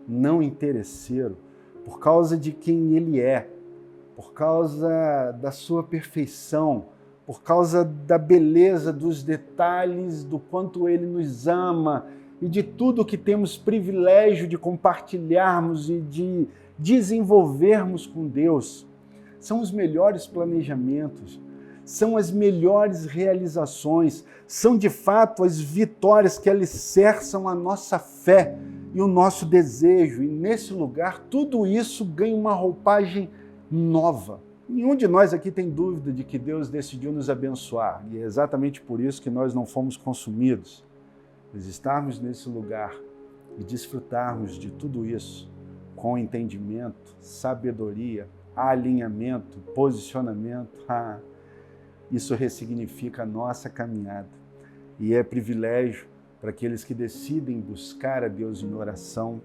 não interesseiro, por causa de quem Ele é, por causa da sua perfeição, por causa da beleza dos detalhes, do quanto Ele nos ama e de tudo que temos privilégio de compartilharmos e de desenvolvermos com Deus. São os melhores planejamentos, são as melhores realizações, são de fato as vitórias que alicerçam a nossa fé e o nosso desejo. E nesse lugar, tudo isso ganha uma roupagem nova. Nenhum de nós aqui tem dúvida de que Deus decidiu nos abençoar, e é exatamente por isso que nós não fomos consumidos. Mas estarmos nesse lugar e desfrutarmos de tudo isso com entendimento, sabedoria, alinhamento, posicionamento, isso ressignifica a nossa caminhada e é privilégio para aqueles que decidem buscar a Deus em oração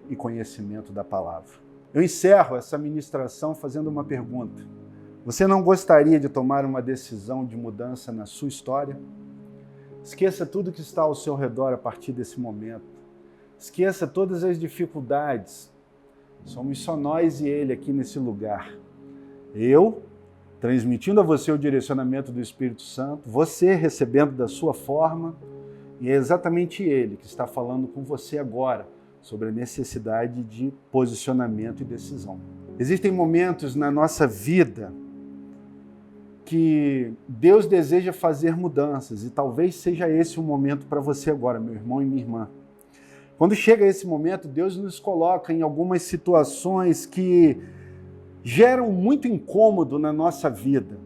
e conhecimento da palavra. Eu encerro essa ministração fazendo uma pergunta. Você não gostaria de tomar uma decisão de mudança na sua história? Esqueça tudo que está ao seu redor a partir desse momento. Esqueça todas as dificuldades. Somos só nós e Ele aqui nesse lugar. Eu, transmitindo a você o direcionamento do Espírito Santo, você recebendo da sua forma, e é exatamente Ele que está falando com você agora sobre a necessidade de posicionamento e decisão. Existem momentos na nossa vida que Deus deseja fazer mudanças e talvez seja esse o momento para você agora, meu irmão e minha irmã. Quando chega esse momento, Deus nos coloca em algumas situações que geram muito incômodo na nossa vida.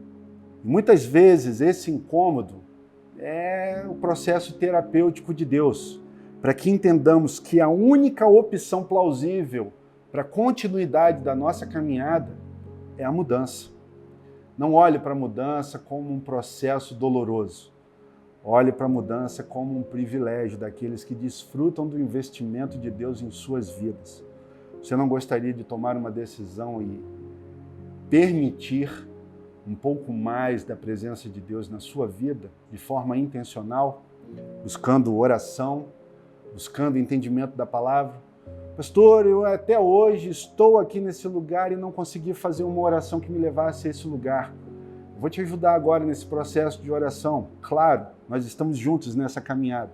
E muitas vezes esse incômodo é o processo terapêutico de Deus, para que entendamos que a única opção plausível para a continuidade da nossa caminhada é a mudança. Não olhe para a mudança como um processo doloroso. Olhe para a mudança como um privilégio daqueles que desfrutam do investimento de Deus em suas vidas. Você não gostaria de tomar uma decisão e permitir um pouco mais da presença de Deus na sua vida, de forma intencional, buscando oração, buscando entendimento da palavra? Pastor, eu até hoje estou aqui nesse lugar e não consegui fazer uma oração que me levasse a esse lugar. Eu vou te ajudar agora nesse processo de oração. Claro, nós estamos juntos nessa caminhada.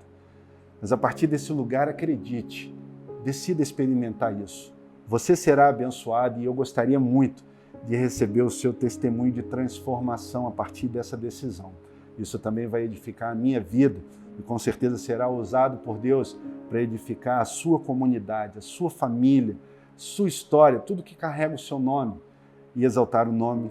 Mas a partir desse lugar, acredite, decida experimentar isso. Você será abençoado e eu gostaria muito de receber o seu testemunho de transformação a partir dessa decisão. Isso também vai edificar a minha vida e com certeza será usado por Deus para edificar a sua comunidade, a sua família, sua história, tudo que carrega o seu nome e exaltar o nome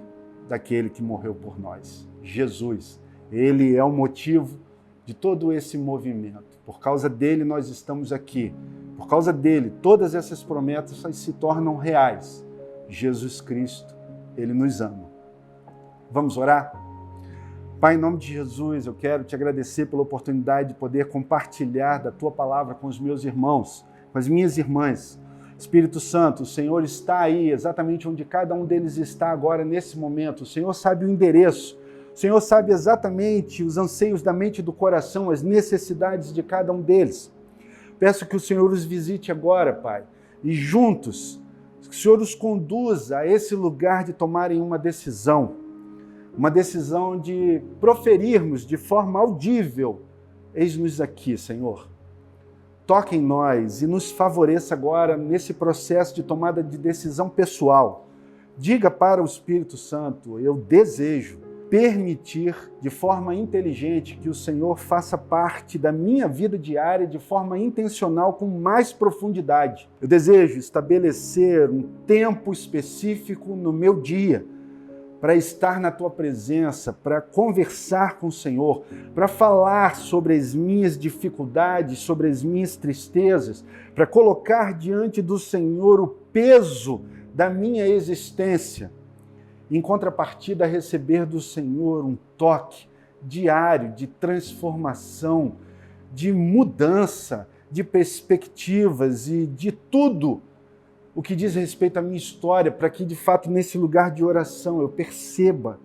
daquele que morreu por nós, Jesus. Ele é o motivo de todo esse movimento. Por causa dele nós estamos aqui. Por causa dele, todas essas promessas se tornam reais. Jesus Cristo Ele nos ama. Vamos orar? Pai, em nome de Jesus, eu quero te agradecer pela oportunidade de poder compartilhar da Tua palavra com os meus irmãos, com as minhas irmãs. Espírito Santo, o Senhor está aí, exatamente onde cada um deles está agora, nesse momento. O Senhor sabe o endereço. O Senhor sabe exatamente os anseios da mente e do coração, as necessidades de cada um deles. Peço que o Senhor os visite agora, Pai, e juntos, que o Senhor os conduza a esse lugar de tomarem uma decisão de proferirmos de forma audível. Eis-nos aqui, Senhor. Toque em nós e nos favoreça agora nesse processo de tomada de decisão pessoal. Diga para o Espírito Santo, eu desejo permitir de forma inteligente que o Senhor faça parte da minha vida diária de forma intencional, com mais profundidade. Eu desejo estabelecer um tempo específico no meu dia para estar na Tua presença, para conversar com o Senhor, para falar sobre as minhas dificuldades, sobre as minhas tristezas, para colocar diante do Senhor o peso da minha existência. Em contrapartida, receber do Senhor um toque diário de transformação, de mudança, de perspectivas e de tudo o que diz respeito à minha história, para que, de fato, nesse lugar de oração eu perceba,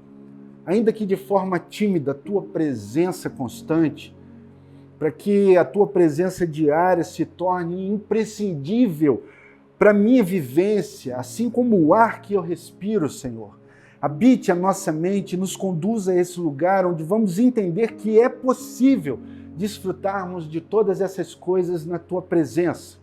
ainda que de forma tímida, a Tua presença constante, para que a Tua presença diária se torne imprescindível para a minha vivência, assim como o ar que eu respiro, Senhor. Habite a nossa mente e nos conduza a esse lugar onde vamos entender que é possível desfrutarmos de todas essas coisas na Tua presença.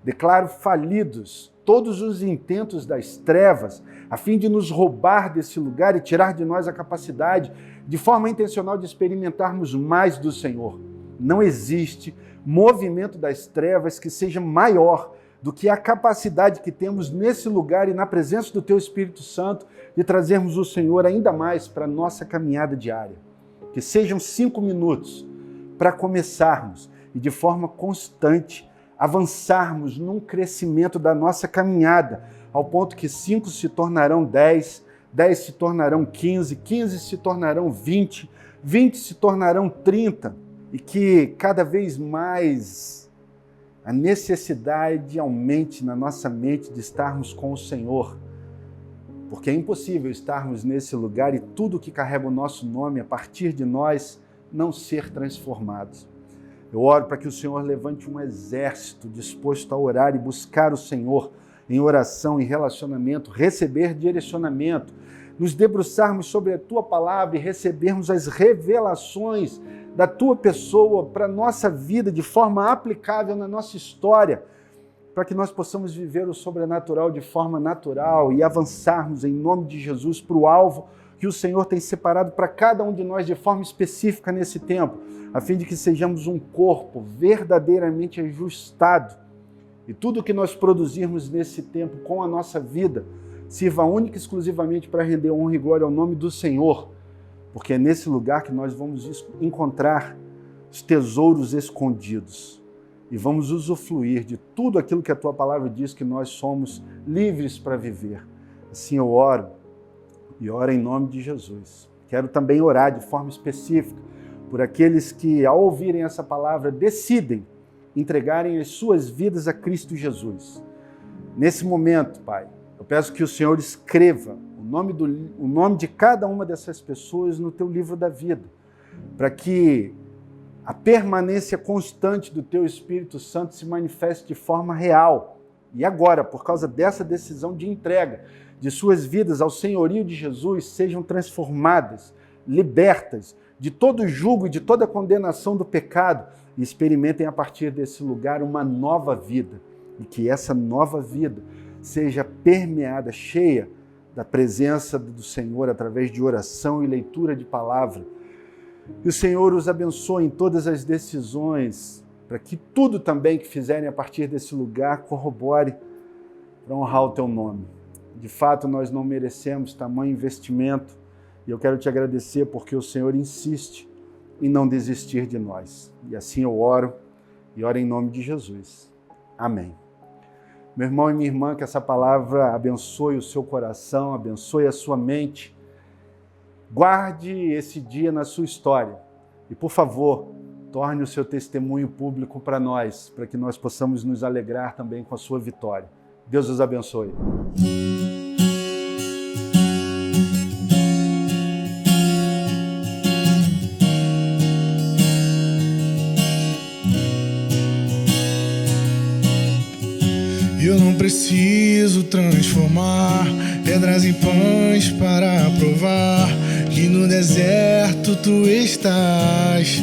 Declaro falidos todos os intentos das trevas, a fim de nos roubar desse lugar e tirar de nós a capacidade, de forma intencional, de experimentarmos mais do Senhor. Não existe movimento das trevas que seja maior do que a capacidade que temos nesse lugar e na presença do Teu Espírito Santo de trazermos o Senhor ainda mais para a nossa caminhada diária. Que sejam 5 minutos para começarmos e de forma constante avançarmos num crescimento da nossa caminhada, ao ponto que 5 se tornarão 10, 10 se tornarão 15, 15 se tornarão 20, 20 se tornarão 30, e que cada vez mais a necessidade aumente na nossa mente de estarmos com o Senhor, porque é impossível estarmos nesse lugar e tudo que carrega o nosso nome a partir de nós não ser transformado. Eu oro para que o Senhor levante um exército disposto a orar e buscar o Senhor em oração, em relacionamento, receber direcionamento, nos debruçarmos sobre a Tua palavra e recebermos as revelações da Tua pessoa para a nossa vida de forma aplicável na nossa história, para que nós possamos viver o sobrenatural de forma natural e avançarmos em nome de Jesus para o alvo que o Senhor tem separado para cada um de nós de forma específica nesse tempo, a fim de que sejamos um corpo verdadeiramente ajustado e tudo que nós produzirmos nesse tempo com a nossa vida sirva única e exclusivamente para render honra e glória ao nome do Senhor, porque é nesse lugar que nós vamos encontrar os tesouros escondidos e vamos usufruir de tudo aquilo que a Tua palavra diz que nós somos livres para viver. Assim eu oro e oro em nome de Jesus. Quero também orar de forma específica por aqueles que, ao ouvirem essa palavra, decidem entregarem as suas vidas a Cristo Jesus. Nesse momento, Pai, eu peço que o Senhor escreva o nome de cada uma dessas pessoas no Teu livro da vida, para que a permanência constante do Teu Espírito Santo se manifeste de forma real. E agora, por causa dessa decisão de entrega de suas vidas ao senhorio de Jesus, sejam transformadas, libertas de todo julgo e de toda condenação do pecado e experimentem a partir desse lugar uma nova vida. E que essa nova vida seja permeada, cheia da presença do Senhor através de oração e leitura de palavra. Que o Senhor os abençoe em todas as decisões, para que tudo também que fizerem a partir desse lugar corrobore para honrar o Teu nome. De fato, nós não merecemos tamanho investimento e eu quero Te agradecer porque o Senhor insiste em não desistir de nós. E assim eu oro e oro em nome de Jesus. Amém. Meu irmão e minha irmã, que essa palavra abençoe o seu coração, abençoe a sua mente. Guarde esse dia na sua história e, por favor, torne o seu testemunho público para nós, para que nós possamos nos alegrar também com a sua vitória. Deus os abençoe. Eu não preciso transformar pedras em pães para provar que no deserto tu estás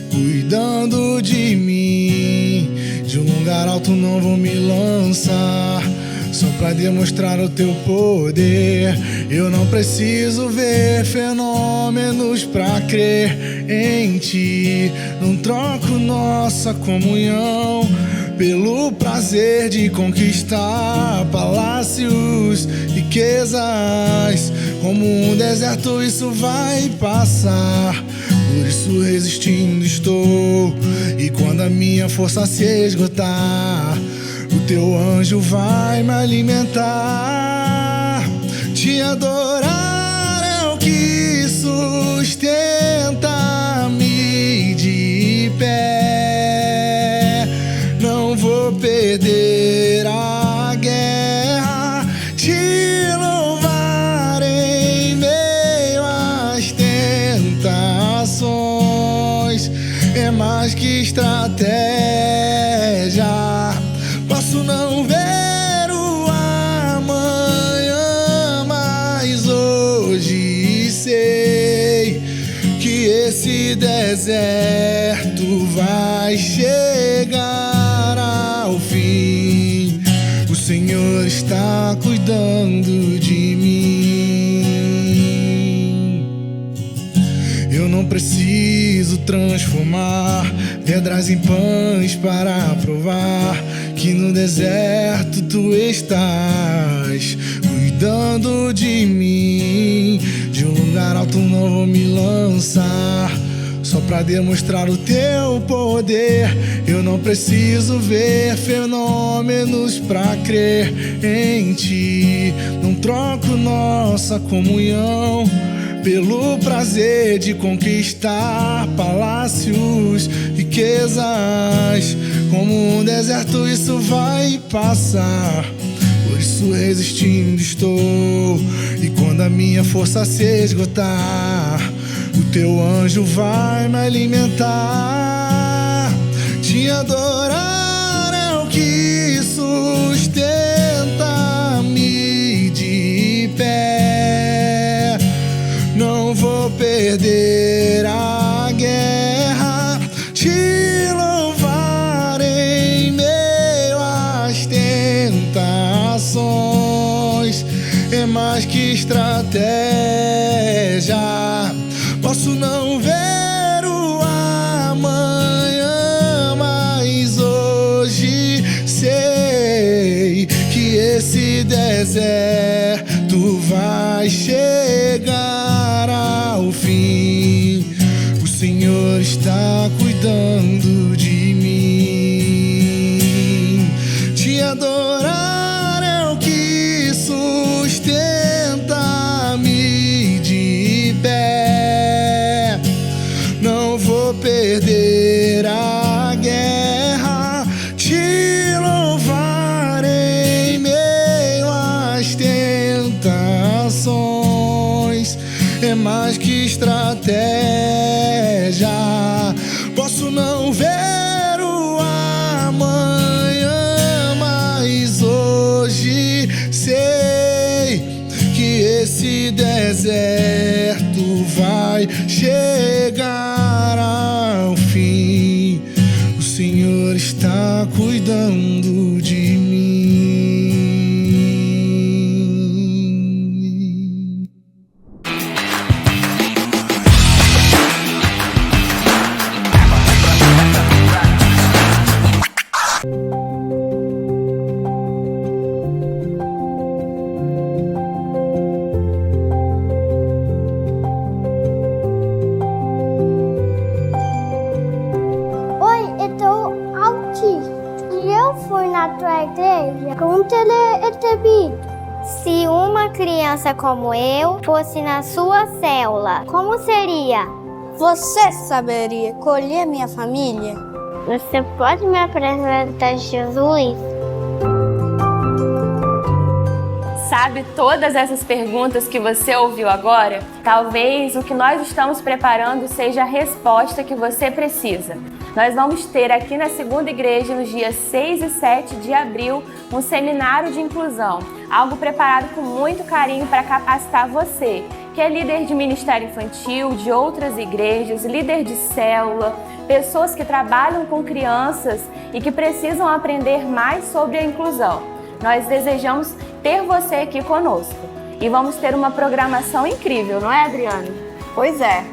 cuidando de mim. De um lugar alto não vou me lançar só pra demonstrar o teu poder. Eu não preciso ver fenômenos pra crer em ti. Não troco nossa comunhão pelo prazer de conquistar palácios, riquezas. Como um deserto isso vai passar, por isso resistindo estou. E quando a minha força se esgotar, o teu anjo vai me alimentar. Te adorar é o que sustenta-me de pé. Não vou perder a guerra, te louvar em meio às tentações. É mais que estratégia. Posso não ver o amanhã, mas hoje sei que esse deserto vai chegar ao fim. O Senhor está cuidando de mim. Eu não preciso transformar pedras em pães para provar que no deserto tu estás cuidando de mim. De um lugar alto não vou me lançar só pra demonstrar o teu poder. Eu não preciso ver fenômenos pra crer em ti. Não troco nossa comunhão pelo prazer de conquistar palácios, riquezas. Como um deserto isso vai passar, por isso resistindo estou. E quando a minha força se esgotar, o teu anjo vai me alimentar. Te adorar é o que sustenta-me de pé. Não vou perder a guerra, te louvar em meio às tentações. É mais que estratégia. Posso não ver o amanhã, mas hoje sei que esse deserto vai chegar ao fim. O Senhor está cuidando de mim. Te adorar é o que sustenta-me de pé. Não vou perder a guerra, te louvar em meio às tentações. É mais que estratégia. Posso não ver o amanhã, mas hoje sei que esse deserto vai chegar ao fim. O Senhor está cuidando de mim. igreja com um teleexibidor. Se uma criança como eu fosse na sua célula, como seria? Você saberia escolher minha família? Você pode me apresentar Jesus? Sabe todas essas perguntas que você ouviu agora? Talvez o que nós estamos preparando seja a resposta que você precisa. Nós vamos ter aqui na Segunda Igreja, nos dias 6 e 7 de abril, um seminário de inclusão. Algo preparado com muito carinho para capacitar você, que é líder de ministério infantil, de outras igrejas, líder de célula, pessoas que trabalham com crianças e que precisam aprender mais sobre a inclusão. Nós desejamos ter você aqui conosco e vamos ter uma programação incrível, não é, Adriane? Pois é,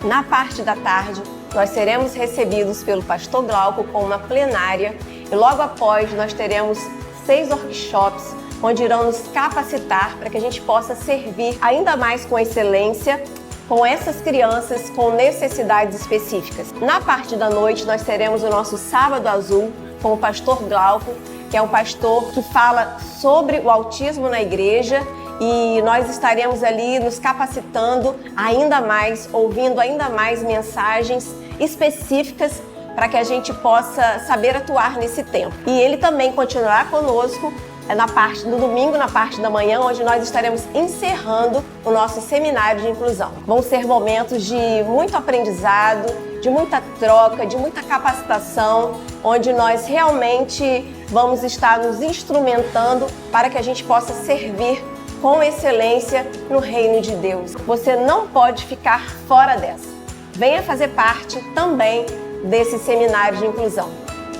na parte da tarde nós seremos recebidos pelo pastor Glauco com uma plenária e logo após nós teremos 6 workshops onde irão nos capacitar para que a gente possa servir ainda mais com excelência com essas crianças com necessidades específicas. Na parte da noite nós teremos o nosso Sábado Azul com o pastor Glauco, que é um pastor que fala sobre o autismo na igreja, e nós estaremos ali nos capacitando ainda mais, ouvindo ainda mais mensagens específicas para que a gente possa saber atuar nesse tempo. E ele também continuará conosco na parte do domingo, na parte da manhã, onde nós estaremos encerrando o nosso seminário de inclusão. Vão ser momentos de muito aprendizado, de muita troca, de muita capacitação, onde nós realmente vamos estar nos instrumentando para que a gente possa servir com excelência no reino de Deus. Você não pode ficar fora dessa. Venha fazer parte também desse seminário de inclusão.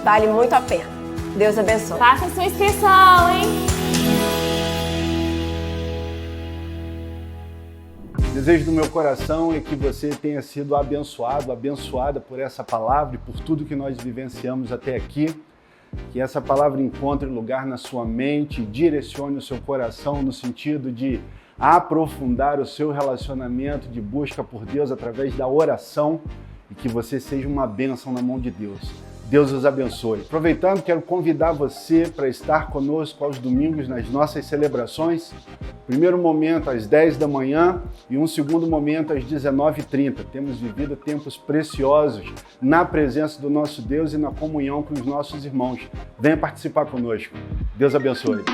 Vale muito a pena. Deus abençoe. Faça sua inscrição, hein? O desejo do meu coração é que você tenha sido abençoado, abençoada por essa palavra e por tudo que nós vivenciamos até aqui. Que essa palavra encontre lugar na sua mente, direcione o seu coração no sentido de aprofundar o seu relacionamento de busca por Deus através da oração e que você seja uma bênção na mão de Deus. Deus os abençoe. Aproveitando, quero convidar você para estar conosco aos domingos nas nossas celebrações. Primeiro momento às 10 da manhã e um segundo momento às 19h30. Temos vivido tempos preciosos na presença do nosso Deus e na comunhão com os nossos irmãos. Venha participar conosco. Deus abençoe.